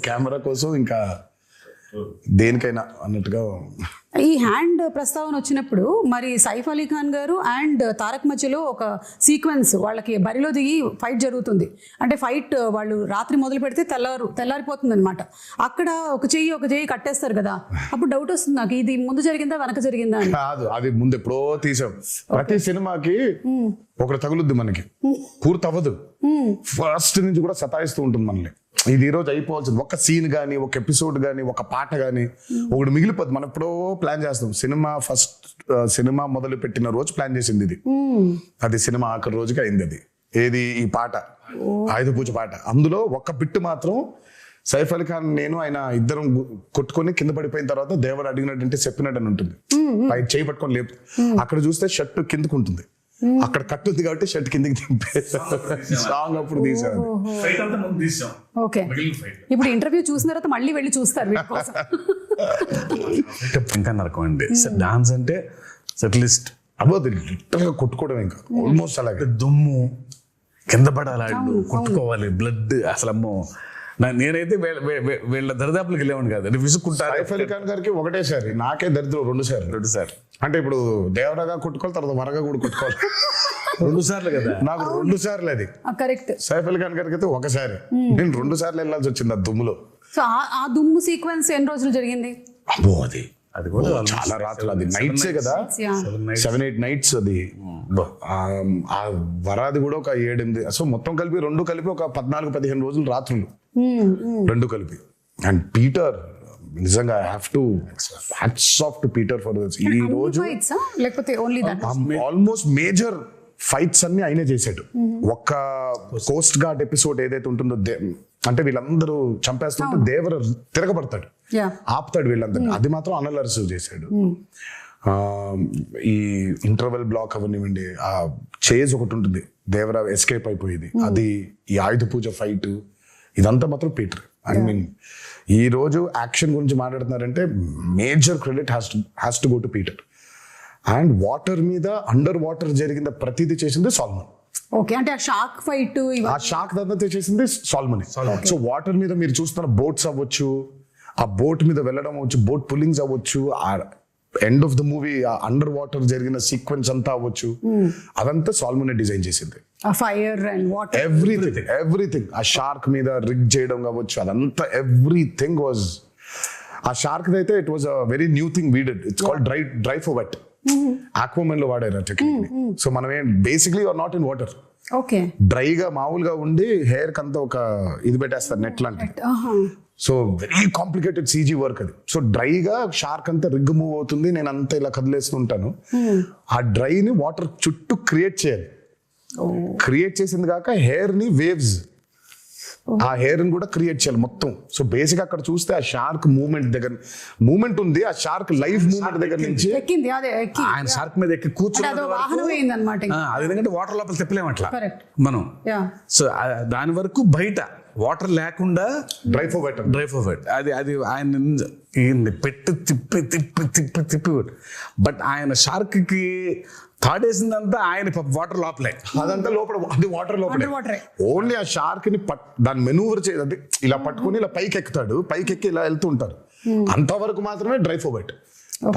కెమెరా కోసం ఇంకా దేనికైనా అన్నట్టుగా. ఈ హ్యాండ్ ప్రస్తావన వచ్చినప్పుడు మరి సైఫ్ అలీ ఖాన్ గారు అండ్ తారక్ మధ్యలో ఒక సీక్వెన్స్, వాళ్ళకి బరిలో దిగి ఫైట్ జరుగుతుంది. అంటే ఫైట్ వాళ్ళు రాత్రి మొదలు పెడితే తెల్లారిపోతుంది అనమాట. అక్కడ ఒక చెయ్యి కట్టేస్తారు కదా, అప్పుడు డౌట్ వస్తుంది నాకు, ఇది ముందు జరిగిందా వెనక జరిగిందా అని. కాదు, అది ముందు ఎప్పుడో తీసాం. ప్రతి సినిమాకి ఒకటి తగులుద్ది, మనకి పూర్తి అవ్వదు, ఫస్ట్ నుంచి కూడా సతాయిస్తూ ఉంటుంది మనల్ని. ఇది ఈ రోజు అయిపోవాల్సింది, ఒక సీన్ కానీ, ఒక ఎపిసోడ్ కానీ, ఒక పాట కానీ ఒకటి మిగిలిపోద్ది. మనం ఎప్పుడో ప్లాన్ చేస్తాం. సినిమా మొదలు పెట్టిన రోజు ప్లాన్ చేసింది ఇది, అది సినిమా ఆఖరి రోజుకి అయింది. అది ఏది, ఈ పాట ఆయుధ పూజ పాట. అందులో ఒక బిట్టు మాత్రం సైఫ్ అలీ ఖాన్ నేను ఆయన ఇద్దరం కొట్టుకొని కింద పడిపోయిన తర్వాత దేవుడు అడిగినట్టు చెప్పినట్టు అని ఉంటుంది, పైన చేయి పట్టుకొని లేపు. అక్కడ చూస్తే షర్ట్ కిందకు ఉంటుంది, అక్కడ కట్టుంది కాబట్టి షర్ట్ కిందకి దింపే సాంగ్ అప్పుడు తీసాను. ఓకే. ఇప్పుడు ఇంటర్వ్యూ చూసిన తర్వాత మళ్ళీ వెళ్ళి చూస్తారు వీటి కోసం. ఇంకా నరకం అండి డాన్స్ అంటే, సెటిలిస్ట్ అబౌట్ లిటరల్ గా కొట్టుకోవడం, ఇంకా ఆల్మోస్ట్ అలాగే దుమ్ము కింద పడాలి, కొట్టుకోవాలి, బ్లడ్. అసలు అమ్మో, నేనైతే వీళ్ళ దరిదాపులకు వెళ్ళేవాడిని కాదు, విసుక్కుంటారు. సైఫ్ అలీ ఖాన్ గారికి ఒకటేసారి, నాకే దరిద్రం 2 సార్లు. అంటే ఇప్పుడు దేవరగా కొట్టుకోవాలి, తర్వాత వరగా కూడా కొట్టుకోవాలి 2 సార్లు కదా, నాకు 2 సార్లు అది. కరెక్ట్. సైఫ్ అలీ ఖాన్ గారికి అయితే ఒకసారి, నేను 2 సార్లు వెళ్ళాల్సి వచ్చింది ఆ దుమ్ములో. సో ఆ దుమ్ము సీక్వెన్స్ ఎన్ని రోజులు జరిగింది? అబ్బో, అది కూడా చాలా రాత్రులు, అది నైట్సే కదా, 7-8 nights అది. ఆ వరాది కూడా ఒక 7-8, సో మొత్తం కలిపి 2 కలిపి ఒక 14-15 రోజులు రాత్రులు, 2 కలిపి. అండ్ పీటర్, నిజంగా I have to hats off to Peter for this. ఈ రోజు లేకపోతే only that, almost major fights అన్ని ఆయనే చేశాడు. ఒక్క కోస్ట్ గార్డ్ ఎపిసోడ్ ఏదైతే ఉంటుందో, అంటే వీళ్ళందరూ చంపేస్తుంటే దేవర తిరగబడతాడు, ఆపుతాడు వీళ్ళందరూ, అది మాత్రం అనిల్ అరసు చేశాడు. ఈ ఇంటర్వెల్ బ్లాక్ అవనివ్వండి, ఆ చేజ్ ఒకటి ఉంటుంది, దేవర ఎస్కేప్ అయిపోయేది, అది, ఈ ఆయుధ పూజ ఫైట్, ఇదంతా మాత్రం పీటర్. ఐ మీన్ ఈ రోజు యాక్షన్ గురించి మాట్లాడుతున్నారంటే major credit has to go to Peter. And water మీద, అండర్ వాటర్ జరిగిన ప్రతిదీ చేసింది సాల్మన్. ఓకే. అంటే ఆ షార్క్ ఫైట్, ఆ షార్క్ దాంతో చేసింది సాల్మన్. సో వాటర్ మీద మీరు చూస్తున్న బోట్స్ అవ్వచ్చు, ఆ బోట్ మీద వెళ్ళడం అవ్వచ్చు, బోట్ పుల్లింగ్స్ అవ్వచ్చు, ఆ end of the movie under water జరిగిన సీక్వెన్స్ అంతా అవ్వచ్చు, అదంతా సాల్మన్ డిజైన్ చేసింది. Fire and water, everything. ఆ షార్క్ మీద రిగ్ చేయడం కావచ్చు, అదంతా ఎవ్రీథింగ్ వాజ్. ఆ షార్క్ అయితే it was a very new thing we did. It's called dry for wet. Aquaman లో వాడారు ఆ టెక్నిక్. సో మనం basically are not in water, okay, డ్రైగా మామూలుగా ఉండి హెయిర్ కంతా ఒక ఇది పెట్టేస్తారు, నెట్ లాంటి. So very complicated CG work అది. సో డ్రైగా షార్క్ అంతా రిగ్ మూవ్ అవుతుంది, నేను అంతా ఇలా కదిలేస్తుంటాను. ఆ డ్రైని వాటర్ చుట్టూ క్రియేట్ చేయాలి. క్రియేట్ చేసింది కాక హెయిర్ ని వేవ్స్, ఆ హెయిర్ ని కూడా క్రియేట్ చేయాలి మొత్తం. సో బేసిక్ అక్కడ చూస్తే ఆ షార్క్ మూమెంట్ ఉంది, ఆ షార్క్ లైవ్ మూమెంట్ దగ్గర నుంచి ఎక్కింది, అదే ఎక్కి ఆయన షార్క్ మీద ఎక్కి అదో వాహనం అయింది అనమాట. అది ఎందుకంటే వాటర్ లోపల తిప్పలేము అట్లా కరెక్ట్. మనం. సో దాని వరకు బయట వాటర్ లేకుండా డ్రై ఫోర్వర్డ్ అది ఆయన పెట్టి తిప్పి బట్ ఆయన షార్క్ కి తాడేసిందంతా ఆయన వాటర్ లోపలే, అదంతా లోపల, అది వాటర్ లోపలే. ఓన్లీ ఆ షార్క్ ని దాన్ని మెనూవర్ చేయాలి, ఇలా పట్టుకుని ఇలా పైకి ఎక్కుతాడు, పైకి ఎక్కి ఇలా వెళ్తూ ఉంటారు, అంతవరకు మాత్రమే డ్రై ఫోర్వర్డ్.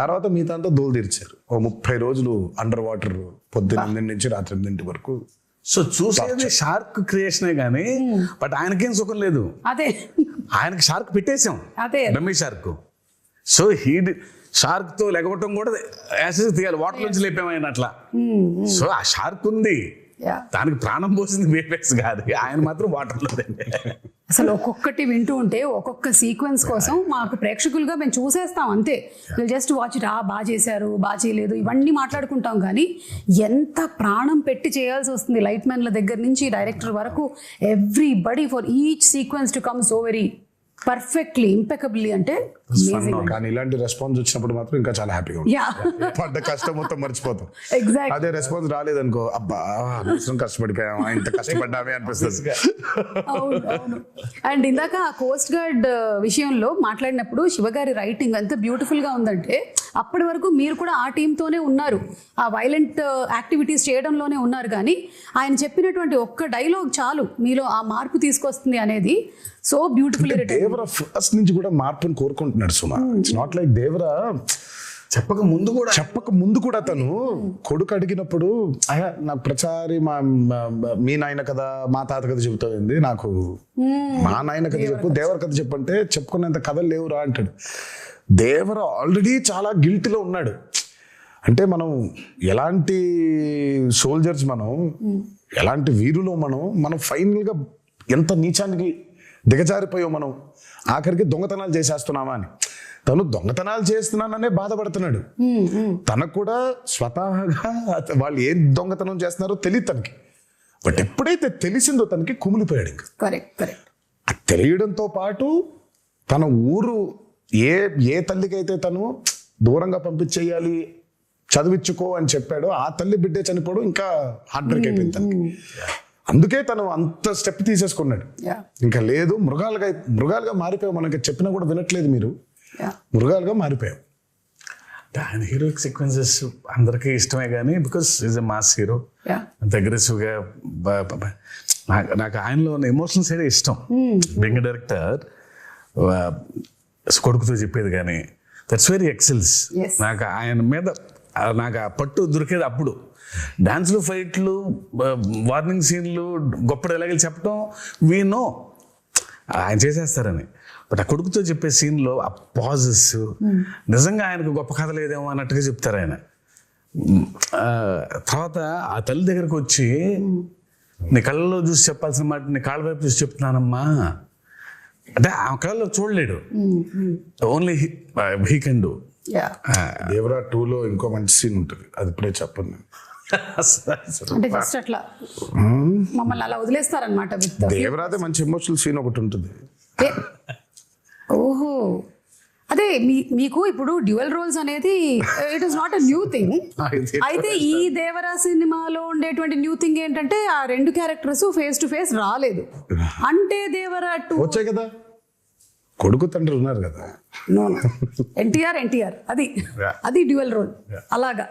తర్వాత మిగతా అంతా దోలు తీర్చారు. 30 రోజులు అండర్ వాటర్, పొద్దున్న 8 నుంచి రాత్రి 8 వరకు. సో చూసేది షార్క్ క్రియేషనే గానీ బట్ ఆయనకేం సుఖం లేదు. అదే ఆయనకి షార్క్ పెట్టేసాం, అదే డమ్మీ షార్క్. సో షార్క్ తో లెగవటం కూడా యాసిడ్ తీయాలి, వాటర్ నుంచి లేపాము ఆయన అట్లా. సో ఆ షార్క్ ఉంది, దానికి ప్రాణం పోసింది వేపేస్ కాదు, ఆయన మాత్రం వాటర్లో. అసలు ఒక్కొక్కటి వింటూ ఉంటే ఒక్కొక్క సీక్వెన్స్ కోసం మాకు ప్రేక్షకులుగా మేము చూసేస్తాం అంతే. వీళ్ళు జస్ట్ వాచ్ ఇట్, బాగా చేశారు, బాగా చేయలేదు, ఇవన్నీ మాట్లాడుకుంటాం. కానీ ఎంత ప్రాణం పెట్టి చేయాల్సి వస్తుంది లైట్ మ్యాన్ల దగ్గర నుంచి డైరెక్టర్ వరకు, everybody for each sequence to come so very perfectly impeccably. అంటే కానీ ఇలాంటి రెస్పాన్స్ వచ్చినప్పుడు మాత్రం ఇంకా చాలా హ్యాపీగా ఉంటుంది. పడ్డ కష్టం మొత్తం మర్చిపోతాం. అదే రెస్పాన్స్ రాలేదనుకో, అబ్బా అవసరం కష్టపడిపోయామా, ఇంత కష్టపడ్డామే అనిపిస్తుంది. అండ్ ఇందాక ఆ కోస్ట్ గార్డ్ విషయంలో మాట్లాడినప్పుడు శివగారి రైటింగ్ ఎంత బ్యూటిఫుల్ గా ఉందంటే, అప్పటి వరకు మీరు కూడా ఆ టీంతోనే ఉన్నారు, ఆ వైలెంట్ యాక్టివిటీస్ చేయడంలోనే ఉన్నారు. కానీ ఆయన చెప్పినటువంటి ఒక్క డైలాగ్ చాలు మీలో ఆ మార్పు తీసుకొస్తుంది అనేది సో బ్యూటిఫుల్. దేవరా ఫస్ట్ నుంచి కూడా మార్పుని కోరుకుంటున్నాడు సుమా. ఇట్స్ నాట్ లైక్ దేవరా చెప్పక ముందు కూడా తను కొడుకు అడిగినప్పుడు నాకు ప్రచారి మీ నాయన కదా మా తాత కథ చెబుతుంది, నాకు మా నాయన కథ చెప్పు, దేవర కథ చెప్పంటే చెప్పుకునేంత కథలు లేవురా అంటాడు. దేవర ఆల్రెడీ చాలా గిల్టీలో ఉన్నాడు. అంటే మనం ఎలాంటి సోల్జర్స్, మనం ఎలాంటి వీరులో మనం ఫైనల్ గా ఎంత నీచానికి దిగజారిపోయాం మనం, ఆఖరికి దొంగతనాలు చేసేస్తున్నామా అని. తను దొంగతనాలు చేస్తున్నాననే బాధపడుతున్నాడు. తనకు కూడా స్వతహాగా వాళ్ళు ఏం దొంగతనం చేస్తున్నారో తెలియదు తనకి. బట్ ఎప్పుడైతే తెలిసిందో తనకి కుమిలిపోయాడు. ఇంకా అది తెలియడంతో పాటు తన ఊరు ఏ తల్లికైతే తను దూరంగా పంపించేయాలి, చదివించుకో అని చెప్పాడో ఆ తల్లి బిడ్డే చనిపోవడం ఇంకా హార్ట్ బ్రేక్ అయిపోయింది తనకి. అందుకే తను అంత స్టెప్ తీసేసుకున్నాడు. ఇంకా లేదు, మృగాలుగా మారిపోయావు, మనకి చెప్పినా కూడా వినట్లేదు మీరు, మృగాలుగా మారిపోయావు. ఆయన హీరోయిక్ సీక్వెన్సెస్ అందరికీ ఇష్టమే కానీ because is a mass hero, అగ్రెసివ్గా. నాకు ఆయనలో ఉన్న ఎమోషనల్ సైడ్ ఇష్టం. బీయింగ్ డైరెక్టర్ కొడుకుతో చెప్పేది కానీ దట్స్ వెరీ ఎక్సెల్స్. నాకు ఆయన మీద నాకు ఆ పట్టు దొరికేది అప్పుడు. డాన్స్లు, ఫైట్లు, వార్నింగ్ సీన్లు, గొప్ప డైలాగులు చెప్పడం వీ నో ఆయన చేసేస్తారని. బట్ ఆ కొడుకుతో చెప్పే సీన్లో ఆ పాజెస్ నిజంగా ఆయనకు గొప్ప కథ లేదేమో అన్నట్టుగా చెప్తారు ఆయన. తర్వాత ఆ తల్లి దగ్గరకు వచ్చి నీ కళ్ళలో చూసి చెప్పాల్సిన మాట నీ కాళ్ళ వైపు చూసి చెప్తున్నానమ్మా అంటే ఆ కళ్ళలో చూడలేడు, only he can do. Devara 2లో ఇంకో మంచి సీన్ ఉంటుంది, అది ఇప్పుడే చెప్పండి. అంటే జస్ట్ అట్లా మమ్మల్ని అలా వదిలేస్తారనమాట. దేవరాదే మంచి ఎమోషనల్ సీన్ ఒకటి ఉంటుంది. ఓహో, అదే మీకు ఇప్పుడు డ్యూయల్ రోల్స్ అనేది it is not a new thing. అయితే ఈ దేవరా సినిమాలో ఉండేటువంటి న్యూ థింగ్ ఏంటంటే ఆ 2 క్యారెక్టర్స్ ఫేస్ టు ఫేస్ రాలేదు. అంటే దేవరా 2 వచ్చాయి కదా, కొడుకు తండ్రి ఉన్నారు కదా. ఎన్టీఆర్ అది డ్యూయల్ రోల్ అలాగా.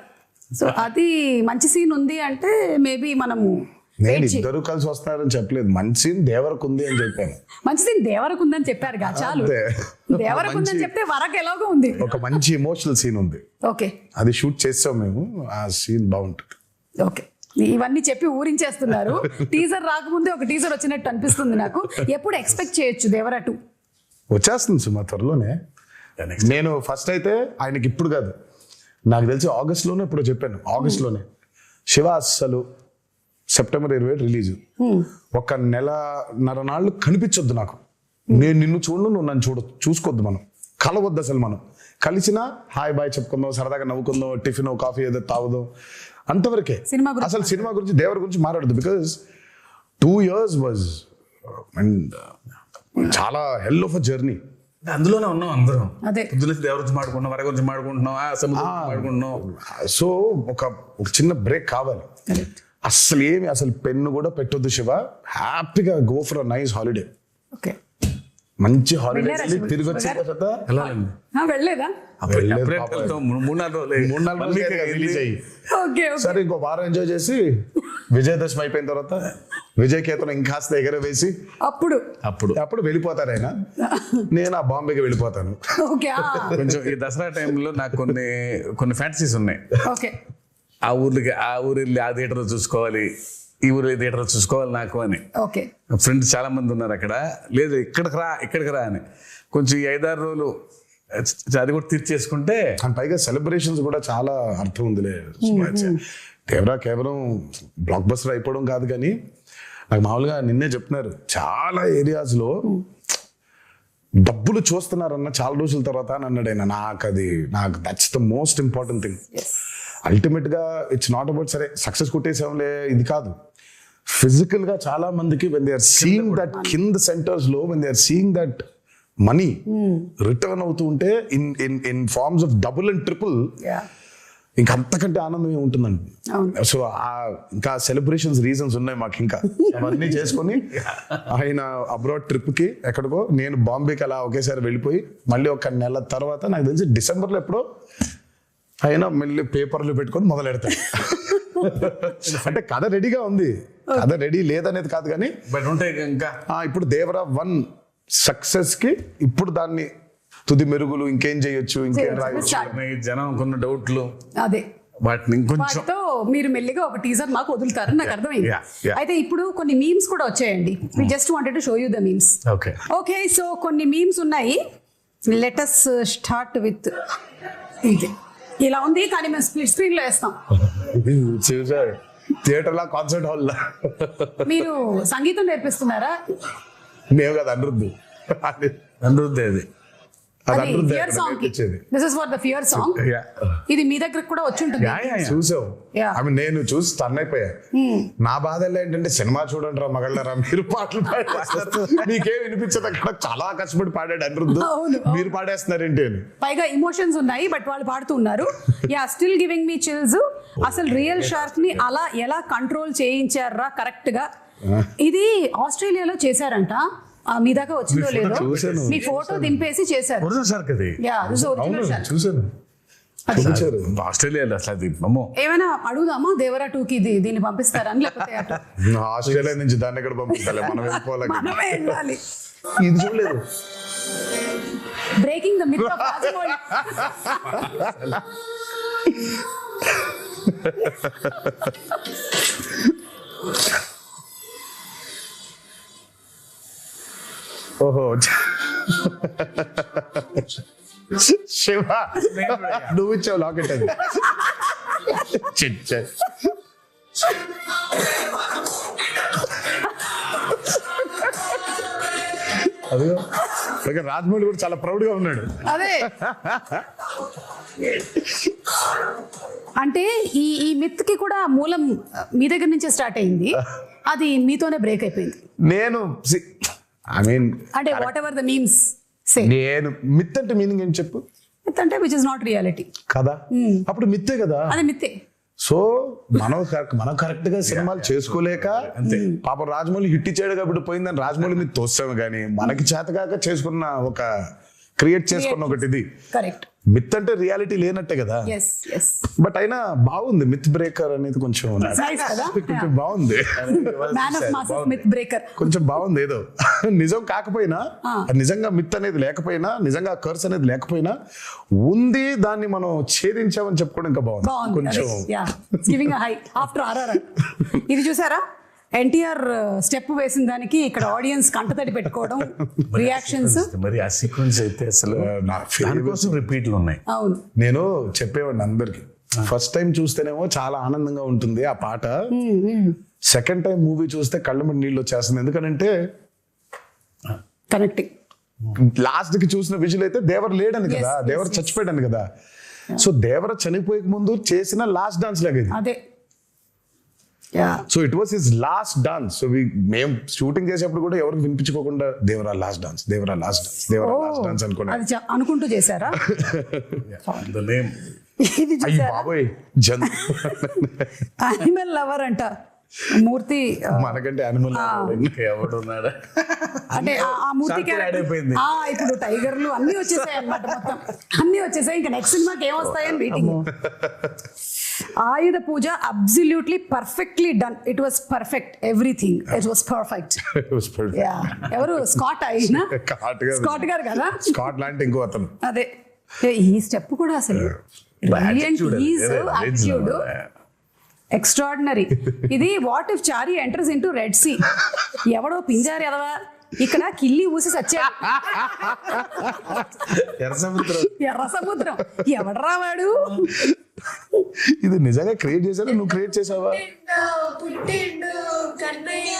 సో అది మంచి సీన్ ఉంది అంటే మేబీ మనము నేను ఇద్దరు కలిసి వస్తారని చెప్పలేదు, మంచి సీన్ దేవరకు ఉంది అని చెప్పాను. మంచి సీన్ దేవరకు ఉందని చెప్పారు కదా, చాలు. దేవరకు ఉందని చెప్తే వరకు ఎలాగో ఉంది, ఒక మంచి ఎమోషనల్ సీన్ ఉంది. ఓకే, అది షూట్ చేస్తాం మేము, ఆ సీన్ బాగుంటుంది. ఓకే, ఇవన్నీ చెప్పి ఊరించేస్తున్నారు. టీజర్ రాకముందే ఒక టీజర్ వచ్చినట్టు అనిపిస్తుంది నాకు. ఎప్పుడు ఎక్స్పెక్ట్ చేయొచ్చు దేవరా 2? వచ్చేస్తుంది సుమా త్వరలోనే. నేను ఫస్ట్ అయితే ఆయనకి ఇప్పుడు కాదు, నాకు తెలిసి ఆగస్ట్లోనే ఇప్పుడు చెప్పాను, ఆగస్ట్లోనే. శివ అస్సలు సెప్టెంబర్ 27 రిలీజ్. 1 నెలన్నర నాళ్ళు కనిపించొద్దు నాకు, నేను నిన్ను చూడను, నువ్వు నన్ను చూసుకోవద్దు, మనం కలవద్దు అసలు. మనం కలిసినా హాయ్ బాయ్ చెప్పుకుందాం, సరదాగా నవ్వుకుందాం, టిఫిన్ కాఫీ ఏదో తాగుదాం, అంతవరకే. అసలు సినిమా గురించి దేవర గురించి మాట్లాడదు. బికాజ్ 2 years వాజ్ అండ్ చాలా హెల్ ఆఫ్ అ జర్నీ. అందులోనే ఉన్నాం అందరం. అదే పొద్దున్న దేవర గురించి మాడుకుంటున్నాం, వర గురించి మాడుకుంటున్నాం, సముద్రం మాడుకుంటున్నాం. సో ఒక చిన్న బ్రేక్ కావాలి. అసలు పెన్ను కూడా పెట్టొద్దు శివ, హ్యాపీగా go for a nice holiday. Okay, మంచి హాలిడే తిరిగి వచ్చిన తర్వాత వెళ్ళలేదా? 3-4 రోజులు సరే ఇంకో వారం ఎంజాయ్ చేసి విజయదశమి అయిపోయిన తర్వాత విజయకేతనం ఇంకాస్త ఎగరవేసి అప్పుడు వెళ్ళిపోతారు ఆయన. నేను ఆ బాంబేకి వెళ్ళిపోతాను. కొంచెం ఈ దసరా టైంలో నాకు కొన్ని ఫ్యాంటసీస్ ఉన్నాయి. ఆ ఊరు వెళ్ళి ఆ థియేటర్ చూసుకోవాలి, ఈ ఊరు థియేటర్ చూసుకోవాలి నాకు అని. ఫ్రెండ్స్ చాలా మంది ఉన్నారు అక్కడ. లేదు ఇక్కడికి రా అని కొంచెం ఈ 5-6 రోజులు అది కూడా తీర్చేసుకుంటే. పైగా సెలబ్రేషన్స్ కూడా చాలా అర్థం ఉందిలే. దేవరా కేవలం బ్లాక్ బస్టర్ అయిపోవడం కాదు, కానీ నాకు మామూలుగా నిన్నే చెప్తున్నారు చాలా ఏరియాస్ లో డబ్బులు చూస్తున్నారన్న చాలా రోజుల తర్వాత అని అన్నాడు ఆయన. నాకు that's the most important thing. Ultimate గా ఇట్స్ నాట్ అబౌట్ సరే సక్సెస్ కొట్టేసాంలే ఇది కాదు. ఫిజికల్ గా చాలా మందికి when they are seeing that కింద సెంటర్స్ లో when they are seeing that money return అవుతూ ఉంటే in forms of double and triple, ఇంకా అంతకంటే ఆనందమే ఉంటుందండి. సో ఇంకా సెలబ్రేషన్స్ రీజన్స్ ఉన్నాయి మాకు. ఇంకా అవన్నీ చేసుకొని ఆయన అబ్రాడ్ ట్రిప్ కి ఎక్కడికో, నేను బాంబేకి అలా ఒకేసారి వెళ్ళిపోయి మళ్ళీ 1 నెల తర్వాత నాకు తెలిసి డిసెంబర్లో ఎప్పుడో ఆయన మళ్ళీ పేపర్లు పెట్టుకొని మొదలెడతాడు. అంటే కథ రెడీగా ఉంది, కథ రెడీ లేదనేది కాదు, కానీ బట్ ఉంటాయి ఇంకా. ఇప్పుడు దేవరా 1 సక్సెస్ కి ఇప్పుడు దాన్ని తుది మెరుగులు ఇంకేం చేయొచ్చు, ఇంకేం రాయొచ్చు, జనం కొన్ని డౌట్లు, అదే వాటిని ఇంకొంచెం మీరు మెల్లిగా ఒక టీజర్ మాకు వదులుతారని నాకు అర్థమైంది. అయితే ఇప్పుడు కొన్ని మీమ్స్ కూడా వచ్చాయండి. We just wanted to show you the memes. Okay, so కొన్ని మీమ్స్ ఉన్నాయి. లెట్ us స్టార్ట్ విత్ ఇది. ఇలా ఉంది, కానీ మేము స్ప్లిట్ స్క్రీన్ లో వేస్తాం. థియేటర్ లా, కాన్సర్ట్ హాల్ లా. మీరు సంగీతం నేర్పిస్తున్నారా? మేము కదా అనిరుద్ధు అది ఫియర్ సాంగ్ కి. This is for the fear song. ఇది మీ దగ్గర కూడా వచ్చి ఉంటుంది. చూసావు? నేను చూసి టర్న్ అయిపోయా. నా బాధ ఏంటంటే సినిమా చూడండి రా మగళ్ళరా, మీరు పాటలు పాడేస్తారు, మీకేం వినిపించదు. అక్కడ చాలా కష్టపడి పాడాడు అనిరుద్ధు, మీరు పాడేస్తున్నారేంటి అని. పైగా ఇమోషన్స్ ఉన్నాయి, బట్ వాళ్ళు పాడుతూ ఉన్నారు. Still giving me chills. అసలు రియల్ షార్క్ ని అలా ఎలా కంట్రోల్ చేయించారా కరెక్ట్ గా. ఇది ఆస్ట్రేలియాలో చేశారంట. మీ దాకా వచ్చిందో లేదో, మీ ఫోటో దింపేసి చేశారు. ఆస్ట్రేలియాలో ఏమైనా అడుగుదామా దేవరా 2 కి దీన్ని పంపిస్తారని, లేకపోతే ఆస్ట్రేలియా నుంచి దాన్ని ఎక్కడ పంపిస్తాలి, మనమే వెళ్ళాలి. ఇది చూడలేదు. Breaking the myth of Rajamouli. ఓహో శివ, నువ్వు ఇచ్చావు లాకెట్ అది. అదిగో రాజమౌళి కూడా చాలా ప్రౌడ్ గా ఉన్నాడు. అదే అంటే ఈ మిత్ కి కూడా మూలం మీ దగ్గర నుంచే స్టార్ట్ అయింది. అది మీతోనే బ్రేక్ అయిపోయింది. నేను అంటే వాట్ ఎవర్ ద మీమ్స్ సే, నేను మిత్ అంటే మీనింగ్ ఏం చెప్పు. మిత్ అంటే విచ్ ఇస్ నాట్ రియాలిటీ కదా, అప్పుడు మిత్తే కదా. అది మిత్తే. సో మనం కరెక్ట్ గా సినిమాలు చేసుకోలేక పాపం రాజమౌళి హిట్ ఇచ్చాడు కాబట్టి పోయిందని రాజమౌళి మీద తోస్తాము, కానీ మనకి చేతగాక చేసుకున్న ఒక క్రియేట్ చేసుకున్న ఒకటి ఇది. కరెక్ట్. మిత్ అంటే రియాలిటీ లేనట్టే కదా. బట్ అయినా బాగుంది మిత్ బ్రేకర్ అనేది, కొంచెం బాగుంది. కొంచెం బాగుంది. ఏదో నిజం కాకపోయినా, నిజంగా మిత్ అనేది లేకపోయినా, నిజంగా కర్స్ అనేది లేకపోయినా ఉంది, దాన్ని మనం ఛేదించామని చెప్పుకోవడం ఇంకా బాగుంది కొంచెం. ఇది చూసారా, ఎన్టీఆర్ స్టెప్ వేసిన దానికి ఇక్కడ ఆడియన్స్ కంటతడి పెట్టుకోవడం, రియాక్షన్స్. మరి ఆ సీక్వెన్స్ అయితే అసలు దానికోసం రిపీట్లు ఉన్నాయి. అవును, నేను చెప్పేవాడిని అందరికి. ఫస్ట్ టైం చూస్తేనేమో చాలా ఆనందంగా ఉంటుంది ఆ పాట. సెకండ్ టైం మూవీ చూస్తే కళ్ళ మీద నీళ్ళు వచ్చేస్తుంది. ఎందుకంటే కనెక్టింగ్ లాస్ట్ కి చూసిన విజువల్ అయితే దేవర లేడని కదా, దేవర చచ్చిపోయాడని కదా. సో దేవర చనిపోయే ముందు చేసిన లాస్ట్ డాన్స్ లాగా ఇది. అదే so it was his last dance. So మేము షూటింగ్ చేసేప్పుడు కూడా ఎవరికి వినిపించుకోకుండా Devara last dance, Devara last dance, Devara last dance అనుకున్నా. అది అనుకుంటూ చేశారా? The name. ఇది అయ్యి చూసారా? బాబోయ్ జన్ యానిమల్ లవర్ అంట మూర్తి. మనకంటే యానిమల్ ఎవడున్నాడా అంటే ఆ మూర్తి Short character- add అయిపోయింది. ఇప్పుడు టైగర్లు అన్ని వచ్చేసాయి అన్నమాట, మొత్తం అన్ని వచ్చేసాయి. ఇంకా నెక్స్ట్ సినిమాకి ఏమొస్తాయని waiting. Ayudha Puja absolutely perfectly done. It was perfect, everything it was perfect. ఎవరు స్కాట్ అయినా స్కాట్ గారు కదా, స్కాట్ లాంటి ఇంకో అతను. అదే ఈ స్టెప్ కూడా అసలు యాటిట్యూడ్ ఎక్స్ట్రాడినరీ. ఇది what if Chari enters into Red Sea. ఎవడో పింజారు ఎదవా ఇక్కడ కిల్లి ఊసి సచ్చాడు, ఎర్ర సముద్రం ఎవడరా వాడు. ఇది నిజంగా క్రియేట్ చేశారా, నువ్వు క్రియేట్ చేసావా? పుట్టిండు కన్నయ్య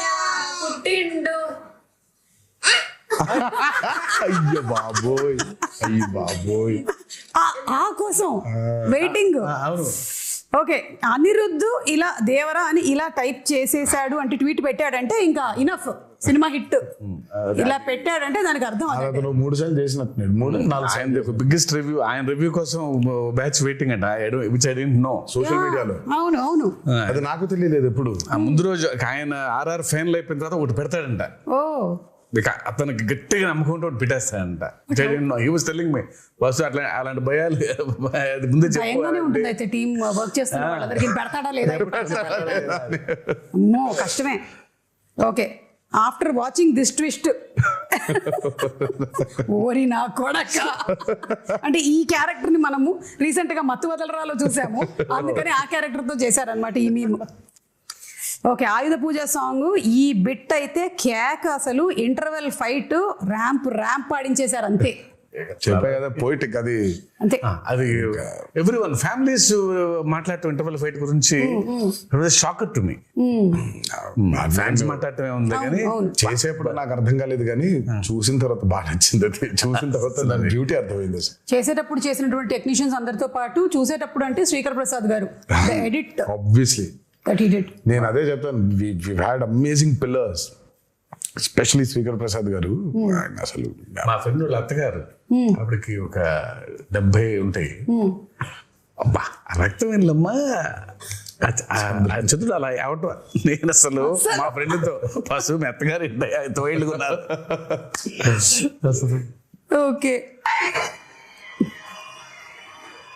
పుట్టిండు. అయ్యో బాబోయ్, అయ్యో బాబోయ్. ఆ కోసం వెయిటింగ్. ఓకే, అనిరుద్ధు ఇలా దేవరా అని ఇలా టైప్ చేసేసాడు అంటే ట్వీట్ పెట్టాడంటే ఇంకా ఇనఫ్, సినిమా హిట్. ఇలా పెట్టాడంటే దానికి అర్థం అదే. అతను 3 సార్లు చేసినట్టున్నాడు, 3-4 సార్లు. బిగ్గెస్ట్ రివ్యూ, ఆయన రివ్యూ కోసం బ్యాచ్ వెయిటింగ్ అంట. Which I don't know. Social మీడియాలో అవును అవును, అది నాకు తెలియలేదు ఎప్పుడు. ఆ ముందు రోజు ఆయన ఆర్ఆర్ ఫైనల్ అయిపోయిన తర్వాత ఒకటి పెడతాడంట. ఓ అతనికి గట్టిగా నమ్ముకుంటూ ఒకటి పెట్టేస్తాడంట. హీ వాస్ టెల్లింగ్ మీ బస్ అలాంటి భయాలు అది ముందే భయంగానే ఉంటుంది. అయితే టీమ్ వర్క్ చేస్తున్న వాళ్ళందరికీ పెడతాడా లేదా, అమ్మో కష్టమే. Okay, after watching this twist ఓరి నా కొడక, అంటే ఈ క్యారెక్టర్ ని మనము రీసెంట్ గా మత్తు వదలరాలో చూసాము, అందుకని ఆ క్యారెక్టర్ తో చేశారనమాట ఈ మీమ్. ఓకే, ఆయుధ పూజ సాంగ్ ఈ బిట్ అయితే కేక్, అసలు ఇంటర్వెల్ ఫైట్ ర్యాంప్ పాడించేశారు అంతే. చెప్పా కదా పోయిటిక్ అది. అంతే, అది ఎవ్రీ వన్ ఫ్యామిలీస్ మాట్లాడటం ఇంటర్వల్ ఫైట్ గురించి షాకర్ టు మీ. ఫ్యాన్స్ మాట్లాడటమే ఉంది కానీ చేసేప్పుడు నాకు అర్థం కాలేదు, కానీ చూసిన తర్వాత బాగా నచ్చింది. అది చూసిన తర్వాత దాని బ్యూటీ అర్థమైంది. చేసేటప్పుడు చేసినటువంటి టెక్నీషియన్స్ అందరితో పాటు చూసేటప్పుడు అంటే శ్రీకర్ ప్రసాద్ గారు edit obviously that he did. నేను అదే చెప్తాను, we had amazing pillars, especially Sreekar Prasad గారు. ఆయన అసలు మా ఫ్రెండ్ వాళ్ళ అత్తగారు అప్పటికి ఒక 70 ఉంటాయి. అబ్బా రక్తం వెళ్ళమ్మా చదువు అలా అవటం. నేను అసలు మా ఫ్రెండ్తో పశువు మీ అత్తగారు 9 ఏళ్ళు కొన్నారు. ఓకే,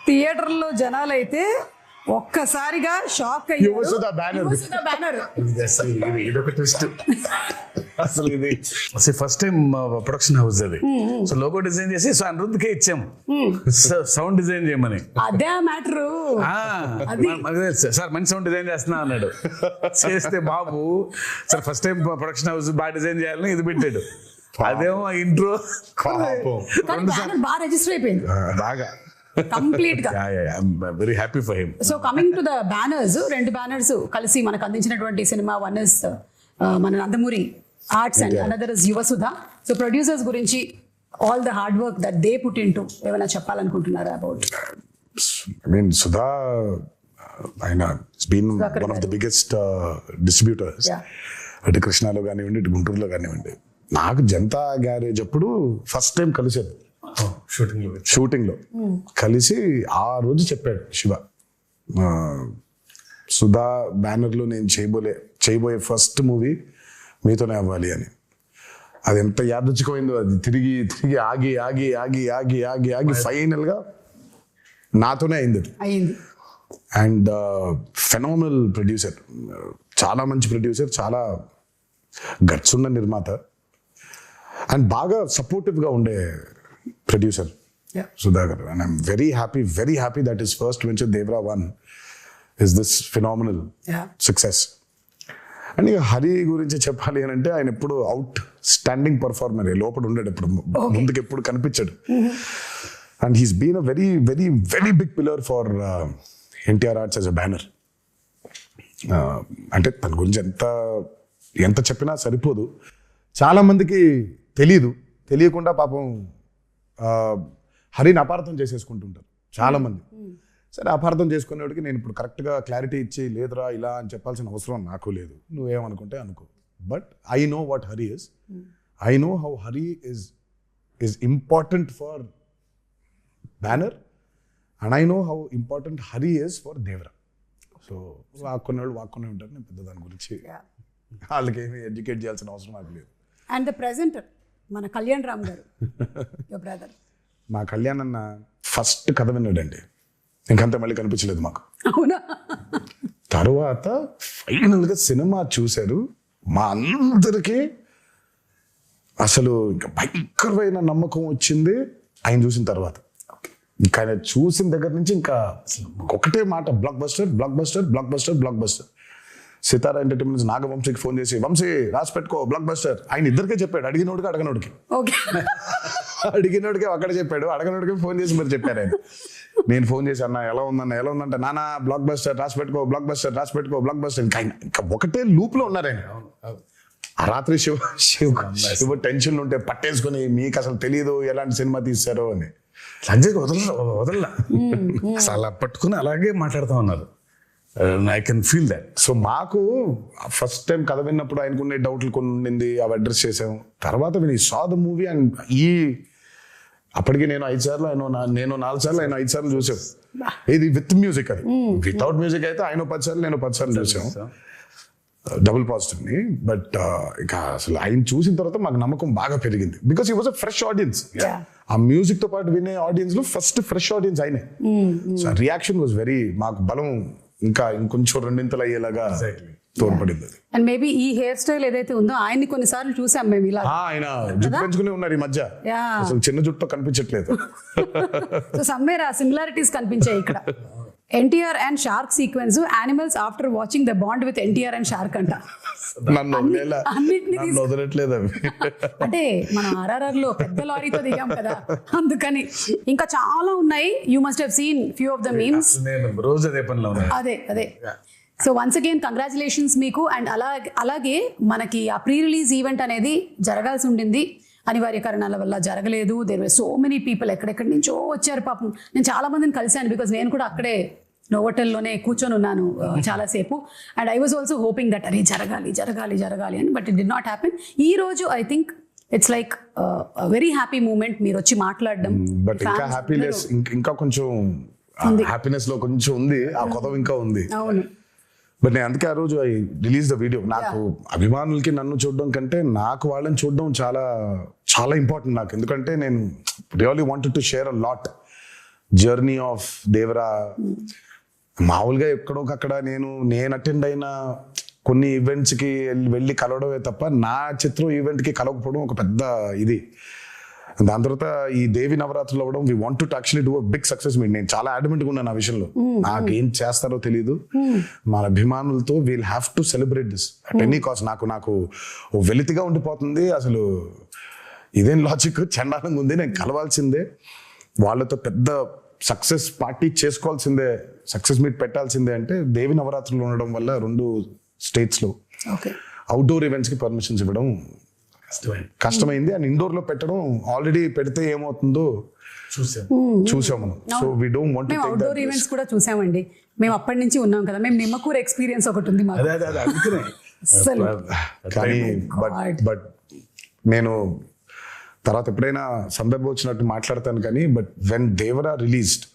థియేటర్లో జనాలైతే ఒక్కసారిగా షాక్ బ్యానర్. ఇదొక ట్విస్ట్ అసలు. ఇది ఫస్ట్ టైం ప్రొడక్షన్ హౌస్ అది. సో లోగో డిజైన్ చేసి సో అనిరుద్ధ్కే ఇచ్చాము సౌండ్ డిజైన్ చేయమని. అదే మ్యాటర్. సార్ మంచి సౌండ్ డిజైన్ చేస్తున్నా అన్నాడు. చేస్తే బాబు sir first time production house బాగా డిజైన్ చేయాలని ఇది పెట్టాడు. అదేమో ఇంట్రో బాగా రిజిస్టర్ అయిపోయింది బాగా కంప్లీట్ గా. Very happy for him. So coming to the banners, 2 banners కలిసి మనకు అందించినటువంటి సినిమా. వన్ ఇస్ మన Nandamuri arts and another is Yuvasudha. So producers గురించి all the hard work that they put into ఏమైనా చెప్పాలనుకుంటున్నారా అబౌట్? I mean, Sudha, ఆయన has been one of the biggest distributors. అటు కృష్ణాలో కానివ్వండి, ఇటు గుంటూరులో కానివ్వండి. నాకు జనతా గ్యారేజ్ అప్పుడు ఫస్ట్ టైం కలిసాడు షూటింగ్ లో కలిసి. ఆ రోజు చెప్పాడు శివ, సుధా బ్యానర్ లో నేను చేయబోయే ఫస్ట్ మూవీ మీతోనే అవ్వాలి అని. అది ఎంత యాదృచ్ఛికమైందో. అది తిరిగి ఆగి ఫైనల్ గా నాతోనే అయింది. అండ్ ఫెనామినల్ ప్రొడ్యూసర్, చాలా మంచి ప్రొడ్యూసర్, చాలా గట్స్ ఉన్న నిర్మాత, అండ్ బాగా సపోర్టివ్ గా ఉండే producer Sudhakar. And I'm very happy that is first venture Devara 1 is this phenomenal success. And ఇక హరి గురించి చెప్పాలి అని అంటే ఆయన ఎప్పుడు అవుట్ స్టాండింగ్ పర్ఫార్మర్, లోపల ఉండేది ఎప్పుడు, ముందుకు ఎప్పుడు కనిపించాడు. And he's been a very big pillar for NTR Arts as a banner. అంటే తన గురించి ఎంత చెప్పినా సరిపోదు. చాలా మందికి తెలీదు, తెలియకుండా పాపం హరిని అపార్థం చేసేసుకుంటుంటారు చాలామంది. సరే అపార్థం చేసుకునేవాడికి నేను ఇప్పుడు కరెక్ట్గా క్లారిటీ ఇచ్చి లేదురా ఇలా అని చెప్పాల్సిన అవసరం నాకు లేదు, నువ్వేమనుకుంటే అనుకో. But I know what Hari is, I know how Hari is important for Banner and I know how important Hari is for Devara. So వాక్కునేవాళ్ళు వాక్కునే ఉంటారు, నేను పెద్ద దాని గురించి వాళ్ళకి ఏమి ఎడ్యుకేట్ చేయాల్సిన అవసరం నాకు లేదు. అండ్ ద ప్రెజెంటర్ మన కళ్యాణ్ రామ్ గారు, యువర్ బ్రదర్. మా కళ్యాణ్ అన్న ఫస్ట్ కథ విన్నాడండి, ఇంకంతా మళ్ళీ కనిపించలేదు మాకు. అవునా? తర్వాత ఫైనల్గా సినిమా చూశారు, మా అందరికీ అసలు ఇంకా భయంకరమైన నమ్మకం వచ్చింది ఆయన చూసిన తర్వాత. ఇంకా ఆయన చూసిన దగ్గర నుంచి ఇంకా ఒకటే మాట, blockbuster blockbuster blockbuster blockbuster. Sithara entertainments నాగవంశీకి ఫోన్ చేసి వంశీ రాసి పెట్టుకో బ్లాక్ బస్టర్, ఆయన ఇద్దరికే చెప్పాడు, అడిగినోడికి అడగనోడికి. అడిగినోడికి అక్కడ చెప్పాడు, అడగనోడికి ఫోన్ చేసి మరి చెప్పారు ఆయన. నేను ఫోన్ చేసి అన్న ఎలా ఉందంటే నానా బ్లాక్ బస్టర్ రాసి పెట్టుకో బ్లాక్ బస్టర్ రాసి పెట్టుకో బ్లాక్ బస్టర్. ఇంకా ఒకటే లూప్ లో ఉన్నారు ఆయన. ఆ రాత్రి శివ టెన్షన్ ఉంటే పట్టేసుకుని మీకు అసలు తెలియదు ఎలాంటి సినిమా తీశారో అని వదలలా అసలు అలా పట్టుకుని అలాగే మాట్లాడుతూ ఉన్నారు. I can feel that. So మాకు ఫస్ట్ టైం కథ విన్నప్పుడు ఆయనకునే డౌట్లు కొన్ని ఉండింది, అవి అడ్రస్ చేసాం. తర్వాత విని సా ద మూవీ అండ్ అప్పటికి నేను 5 సార్లు నేను 4 సార్లు ఆయన 5 సార్లు చూసాం. ఇది విత్ మ్యూజిక్, అది వితౌట్ మ్యూజిక్ అయితే ఆయన 10 సార్లు నేను 10 సార్లు చూసాం, డబుల్ పాజిటివ్ ని. బట్ ఇక అసలు ఆయన చూసిన తర్వాత మాకు నమ్మకం బాగా పెరిగింది, because he was a fresh audience. ఆ మ్యూజిక్ తో పాటు వినే ఆడియన్స్ లో ఫస్ట్ ఫ్రెష్ ఆడియన్స్ ఆయనే. సో రియాక్షన్ వాజ్ వెరీ, మాకు బలం ఇంకా ఇంకొంచెం 2 అయ్యేలాగా తోడ్పడింది. అండ్ మేబీ ఈ హెయిర్ స్టైల్ ఏదైతే ఉందో ఆయన్ని కొన్నిసార్లు చూసాం మేము ఇలా. ఆయన జుట్టు పెంచుకునే ఉన్నారు ఈ మధ్య, అసలు చిన్న జుట్టు కనిపించట్లేదు. సో సమ్వేర్ ఆ సిమిలారిటీస్ కనిపించాయి ఇక్కడ. NTR and shark sequence, animals after watching the bond with NTR and shark అంట. నన్ను వదలట్లేదు అవి. అంటే మనం RRR లో పెద్ద లారీతో దిగాం కదా, అందుకని. ఇంకా చాలా ఉన్నాయి, you must have seen few of the memes. రోజు అదే పనిలో అదే. సో వన్స్ అగైన్ కంగ్రాచులేషన్స్ మీకు. అండ్ అలాగే మనకి ఆ ప్రీ రిలీజ్ ఈవెంట్ అనేది జరగాల్సి ఉండింది, అనివార్య కారణాల వల్ల జరగలేదు. There were so many people, ఎక్కడెక్కడి నుంచో వచ్చారు పాపం. నేను చాలా మందిని కలిశాను, బికాజ్ నేను కూడా అక్కడే నోవోటెల్లోనే కూర్చొని ఉన్నాను చాలాసేపు. And I was also hoping that అరే జరగాలి అని, but it did not happen. ఈ రోజు I think it's like very happy moment, మీరు వచ్చి మాట్లాడడం. బట్ ఇంకా హ్యాపీనెస్, ఇంకా కొంచెం హ్యాపీనెస్ లో కొంచెం ఉంది, ఆ కొత్త ఇంకా ఉంది. అవును. బట్ నేను అందుకే ఆ రోజు ఐ రిలీజ్ ద వీడియో. నాకు అభిమానులకి నన్ను చూడడం కంటే నాకు వాళ్ళని చూడడం చాలా చాలా ఇంపార్టెంట్ నాకు. ఎందుకంటే నేను really wanted to share a lot journey of Devara. మామూలుగా ఎక్కడోకక్కడ నేను అటెండ్ అయిన కొన్ని ఈవెంట్స్కి వెళ్ళి కలవడమే తప్ప నా చిత్రం ఈవెంట్కి కలవకపోవడం ఒక పెద్ద ఇది. దాని తర్వాత ఈ దేవి నవరాత్రులు అవ్వడం, we want to actually do a big success meet. నేను చాలా అడ్మెంట్గా ఉన్నాను ఆ విషయంలో, నాకేం చేస్తారో తెలియదు. మన అభిమానులతో we'll have to celebrate this at any cost. నాకు వెలితిగా ఉండిపోతుంది, అసలు ఇదేం లాజిక్, చండాలంగా ఉంది. నేను కలవాల్సిందే, వాళ్ళతో పెద్ద సక్సెస్ పార్టీ చేసుకోవాల్సిందే, సక్సెస్ మీట్ పెట్టాల్సిందే. అంటే దేవి నవరాత్రులు ఉండడం వల్ల 2 states లో అవుట్డోర్ ఈవెంట్స్ కి పర్మిషన్స్ ఇవ్వడం కష్టమైంది. అండ్ ఇండోర్ లో పెట్టడం, ఆల్రెడీ పెడితే ఏమవుతుందో చూసాం మనం. So we don't want to take that. Outdoor events కూడా చూసామండి, మేము అప్పటి నుంచి ఉన్నాం కదా. మేము నిమ్మకూరు ఎక్స్పీరియన్స్ ఒకటి ఉంది మాకు. కానీ బట్ నేను తర్వాత ఎప్పుడైనా సందర్భం వచ్చినట్టు మాట్లాడతాను కానీ, బట్ వెన్ దేవరా రిలీజ్డ్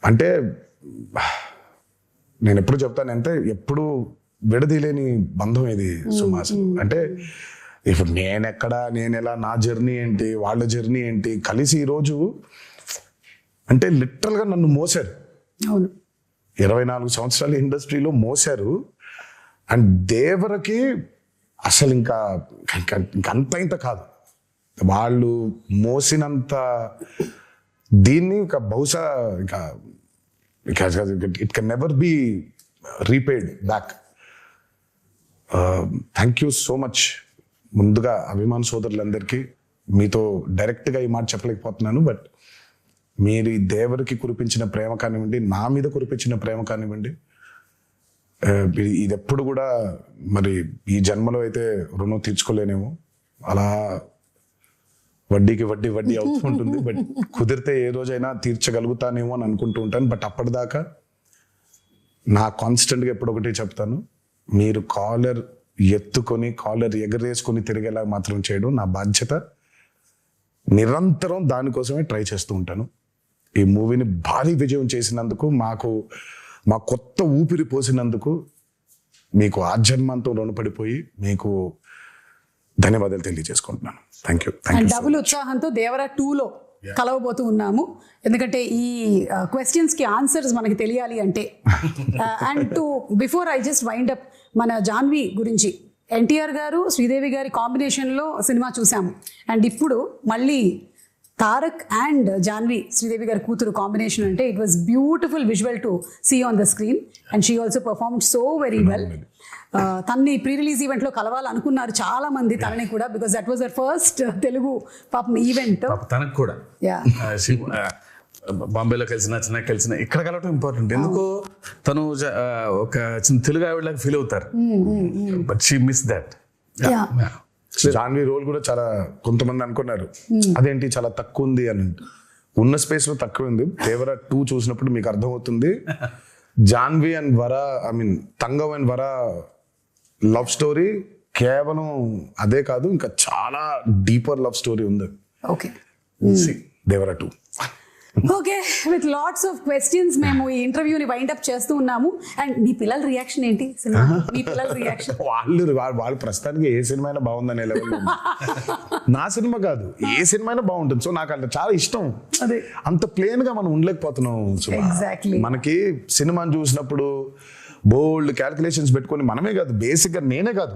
అంటే నేను ఎప్పుడు చెప్తానంటే, ఎప్పుడు విడదీలేని బంధం ఇది సుమాసం. అంటే ఇప్పుడు నేను ఎలా, నా జర్నీ ఏంటి, వాళ్ళ జర్నీ ఏంటి, కలిసి ఈరోజు అంటే లిటరల్ గా నన్ను మోసారు. 24 సంవత్సరాల ఇండస్ట్రీలో మోసారు. అండ్ దేవరకి అసలు ఇంకా ఇంత కాదు, వాళ్ళు మోసినంత దీన్ని ఇంకా బహుశా ఇంకా it can never be repaid back. Thank you so much. ముందుగా అభిమాన సోదరులందరికీ మీతో డైరెక్ట్గా ఈ మాట చెప్పలేకపోతున్నాను, బట్ మీరు ఈ దేవరికి కురిపించిన ప్రేమ కానివ్వండి, నా మీద కురిపించిన ప్రేమ కానివ్వండి, ఇది ఎప్పుడు కూడా మరి ఈ జన్మలో అయితే రుణం తీర్చుకోలేనేమో. అలా వడ్డీకి వడ్డీ అవుతూ ఉంటుంది. బట్ కుదిరితే ఏ రోజైనా తీర్చగలుగుతానేమో అని అనుకుంటూ ఉంటాను. బట్ అప్పటిదాకా నా కాన్స్టెంట్గా ఎప్పుడొకటి చెప్తాను, మీరు కాలర్ ఎత్తుకొని కాలర్ ఎగరేసుకొని తిరిగేలా మాత్రం చేయడం నా బాధ్యత. నిరంతరం దానికోసమే ట్రై చేస్తూ ఉంటాను. ఈ మూవీని భారీ విజయం చేసినందుకు, మా కొత్త ఊపిరి పోసినందుకు మీకు ఆజన్మాంతం రుణపడిపోయి మీకు ధన్యవాదాలు తెలియజేసుకుంటున్నాను. Thank you. అండ్ డబుల్ ఉత్సాహంతో దేవరా 2లో కలవబోతూ ఉన్నాము. ఎందుకంటే ఈ క్వశ్చన్స్ కి ఆన్సర్స్ మనకి తెలియాలి అంటే. And to before I just wind up, మన జాన్వి గురించి, ఎన్టీఆర్ గారు శ్రీదేవి గారి కాంబినేషన్లో సినిమా చూసాము. అండ్ ఇప్పుడు మళ్ళీ తారక్ అండ్ జాన్వి, శ్రీదేవి గారి కూతురు కాంబినేషన్ అంటే it was beautiful visual to see on the screen. And she also performed so very well. తన్ని ప్రీ రిలీజ్ ఈవెంట్లో కలవాలనుకున్నారు చాలా మంది తనని కూడా, because that was her first Telugu పాపం ఈవెంట్. తనకు కూడా బాంబేలో కలిసిన ఇక్కడ కలవటం ఇంపార్టెంట్. ఎందుకో తను ఒక చిన్న తెలుగు ఆవిడలాగా ఫీల్ అవుతారు. But she miss that. Janhvi role కూడా చాలా, కొంతమంది అనుకున్నారు అదేంటి చాలా తక్కువ ఉంది అని. ఉన్న స్పేస్ లో తక్కువ ఉంది. దేవరా 2 చూసినప్పుడు మీకు అర్థమవుతుంది. Janhvi and Vara, I mean Thangam and Vara love story కేవలం అదే కాదు, ఇంకా చాలా డీపర్ లవ్ స్టోరీ ఉంది. Okay, Devara 2. Okay, with lots of questions మేము ఈ ఇంటర్వ్యూని వైండ్ అప్ చేస్తూ ఉన్నాము. అండ్ మీ పిల్లల రియాక్షన్ ఏంటి సినిమా? మీ పిల్లల రియాక్షన్? వాళ్ళు ప్రస్తుతానికి ఏ సినిమా అయినా బాగుందనే లెవెల్. నా సినిమా కాదు, ఏ సినిమా అయినా బాగుంటుంది. సో నాకు అంటే చాలా ఇష్టం. అంత ప్లేన్ గా మనం ఉండలేకపోతున్నాం. Exactly. మనకి సినిమాని చూసినప్పుడు బోల్డ్ క్యాల్కులేషన్స్ పెట్టుకొని, మనమే కాదు, బేసిక్ గా నేనే కాదు,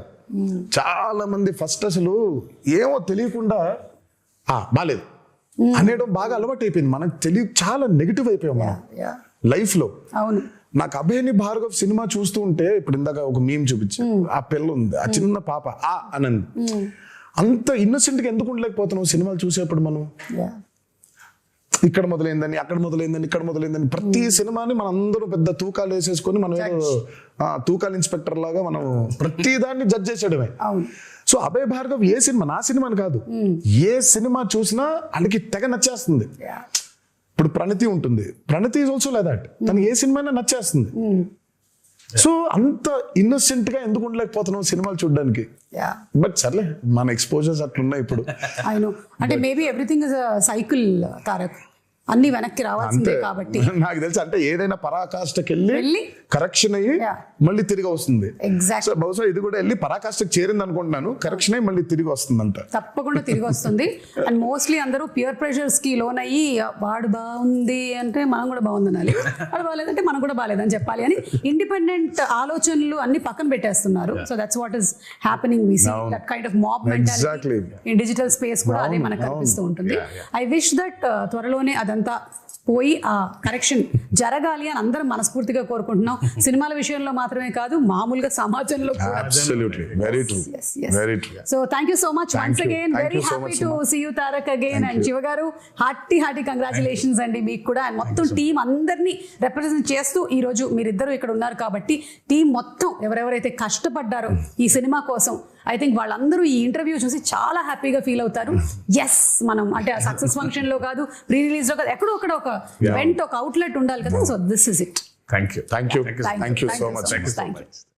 చాలా మంది ఫస్ట్ అసలు ఏమో తెలియకుండా బాలేదు అనేయడం బాగా అలవాటు అయిపోయింది. మనకు చాలా నెగిటివ్ అయిపోయాం మనం లైఫ్ లో. అవును. నాకు అభయని భార్గవ్ సినిమా చూస్తూ ఉంటే, ఇప్పుడు ఇందాక ఒక మీమ్ చూపించి, ఆ పిల్ల ఉంది, ఆ చిన్న పాప అనంది, అంత ఇన్నోసెంట్ గా ఎందుకు ఉండలేకపోతున్నాం సినిమాలు చూసేప్పుడు మనం? ఇక్కడ మొదలైందని, అక్కడ మొదలైందని, ఇక్కడ మొదలైందని, ప్రతి సినిమాని మనం అందరూ పెద్ద తూకాలు వేసేసుకొని, మనం ఏదో తూకాలు ఇన్స్పెక్టర్ లాగా మనం ప్రతి దాన్ని జడ్జ్ చేసేయడమే. సో అభయ్ భార్గవ్ ఏ సినిమా, నా సినిమాని కాదు, ఏ సినిమా చూసినా వాళ్ళకి తెగ నచ్చేస్తుంది. ఇప్పుడు ప్రణతి ఉంటుంది, ప్రణతి ఈజ్ ఆల్సో లైక్ దట్, తనకి ఏ సినిమా అయినా నచ్చేస్తుంది. సో అంత ఇన్నోసెంట్ గా ఎందుకు ఉండలేకపోతున్నాం సినిమాలు చూడడానికి? బట్ సర్లే, మన ఎక్స్పోజర్స్ అట్లున్నాయి ఇప్పుడు. అంటే maybe everything is a cycle Tarak, అన్ని వెనక్కి రావాల్సిందే కాబట్టి. నాకు తెలుసు, అంటే ఏదైనా పరాకాష్ఠకి వెళ్ళి కరెక్షన్ అయ్యి మళ్ళీ తిరిగి వస్తుంది. ఎగ్జాక్ట్. బహుశా ఇది కూడా వెళ్ళి పరాకాష్ఠకి చేరింది అనుకుంటున్నాను, కరెక్షన్ అయ్యి మళ్ళీ తిరిగి వస్తుందంట. తప్పకుండా తిరిగి వస్తుంది. అండ్ మోస్ట్లీ అందరూ పియర్ ప్రెషర్స్ కి లోన్ అయ్యి, వాడు బాగుంది అంటే మనం కూడా బాగుంది అనాలి, వాడు బాగాలేదంటే మనం కూడా బాగాలేదని చెప్పాలి అని ఇండిపెండెంట్ ఆలోచనలు అన్ని పక్కన పెట్టేస్తున్నారు. So that's what is happening. We see that kind of mob mentality in digital space కూడా అదే మనకు కనిపిస్తూ ఉంటుంది. ఐ విష్ దట్ త్వరలోనే అదంతా పోయి ఆ కరెక్షన్ జరగాలి అని అందరం మనస్ఫూర్తిగా కోరుకుంటున్నాం. సినిమాల విషయంలో మాత్రమే కాదు, మామూలుగా సమాజంలో కూడా. Absolutely. Very true. Very true. So thank you so much once again. Very happy to see you Tarak again. And Shiva garu, hearty congratulations అండి మీకు కూడా. అండ్ మొత్తం టీం అందరినీ రిప్రజెంట్ చేస్తూ ఈ రోజు మీరిద్దరూ ఇక్కడ ఉన్నారు కాబట్టి, టీం మొత్తం ఎవరెవరైతే కష్టపడ్డారో ఈ సినిమా కోసం, ఐ థింక్ వాళ్ళందరూ ఈ ఇంటర్వ్యూ చూసి చాలా హ్యాపీగా ఫీల్ అవుతారు. ఎస్, మనం అంటే ఆ సక్సెస్ ఫంక్షన్ లో కాదు, ప్రీ రిలీజ్ లో కాదు, ఎక్కడో అక్కడ ఒక ఈవెంట్, ఒక అవుట్లెట్ ఉండాలి కదా. So this is it. Thank you so much. Thank you so much.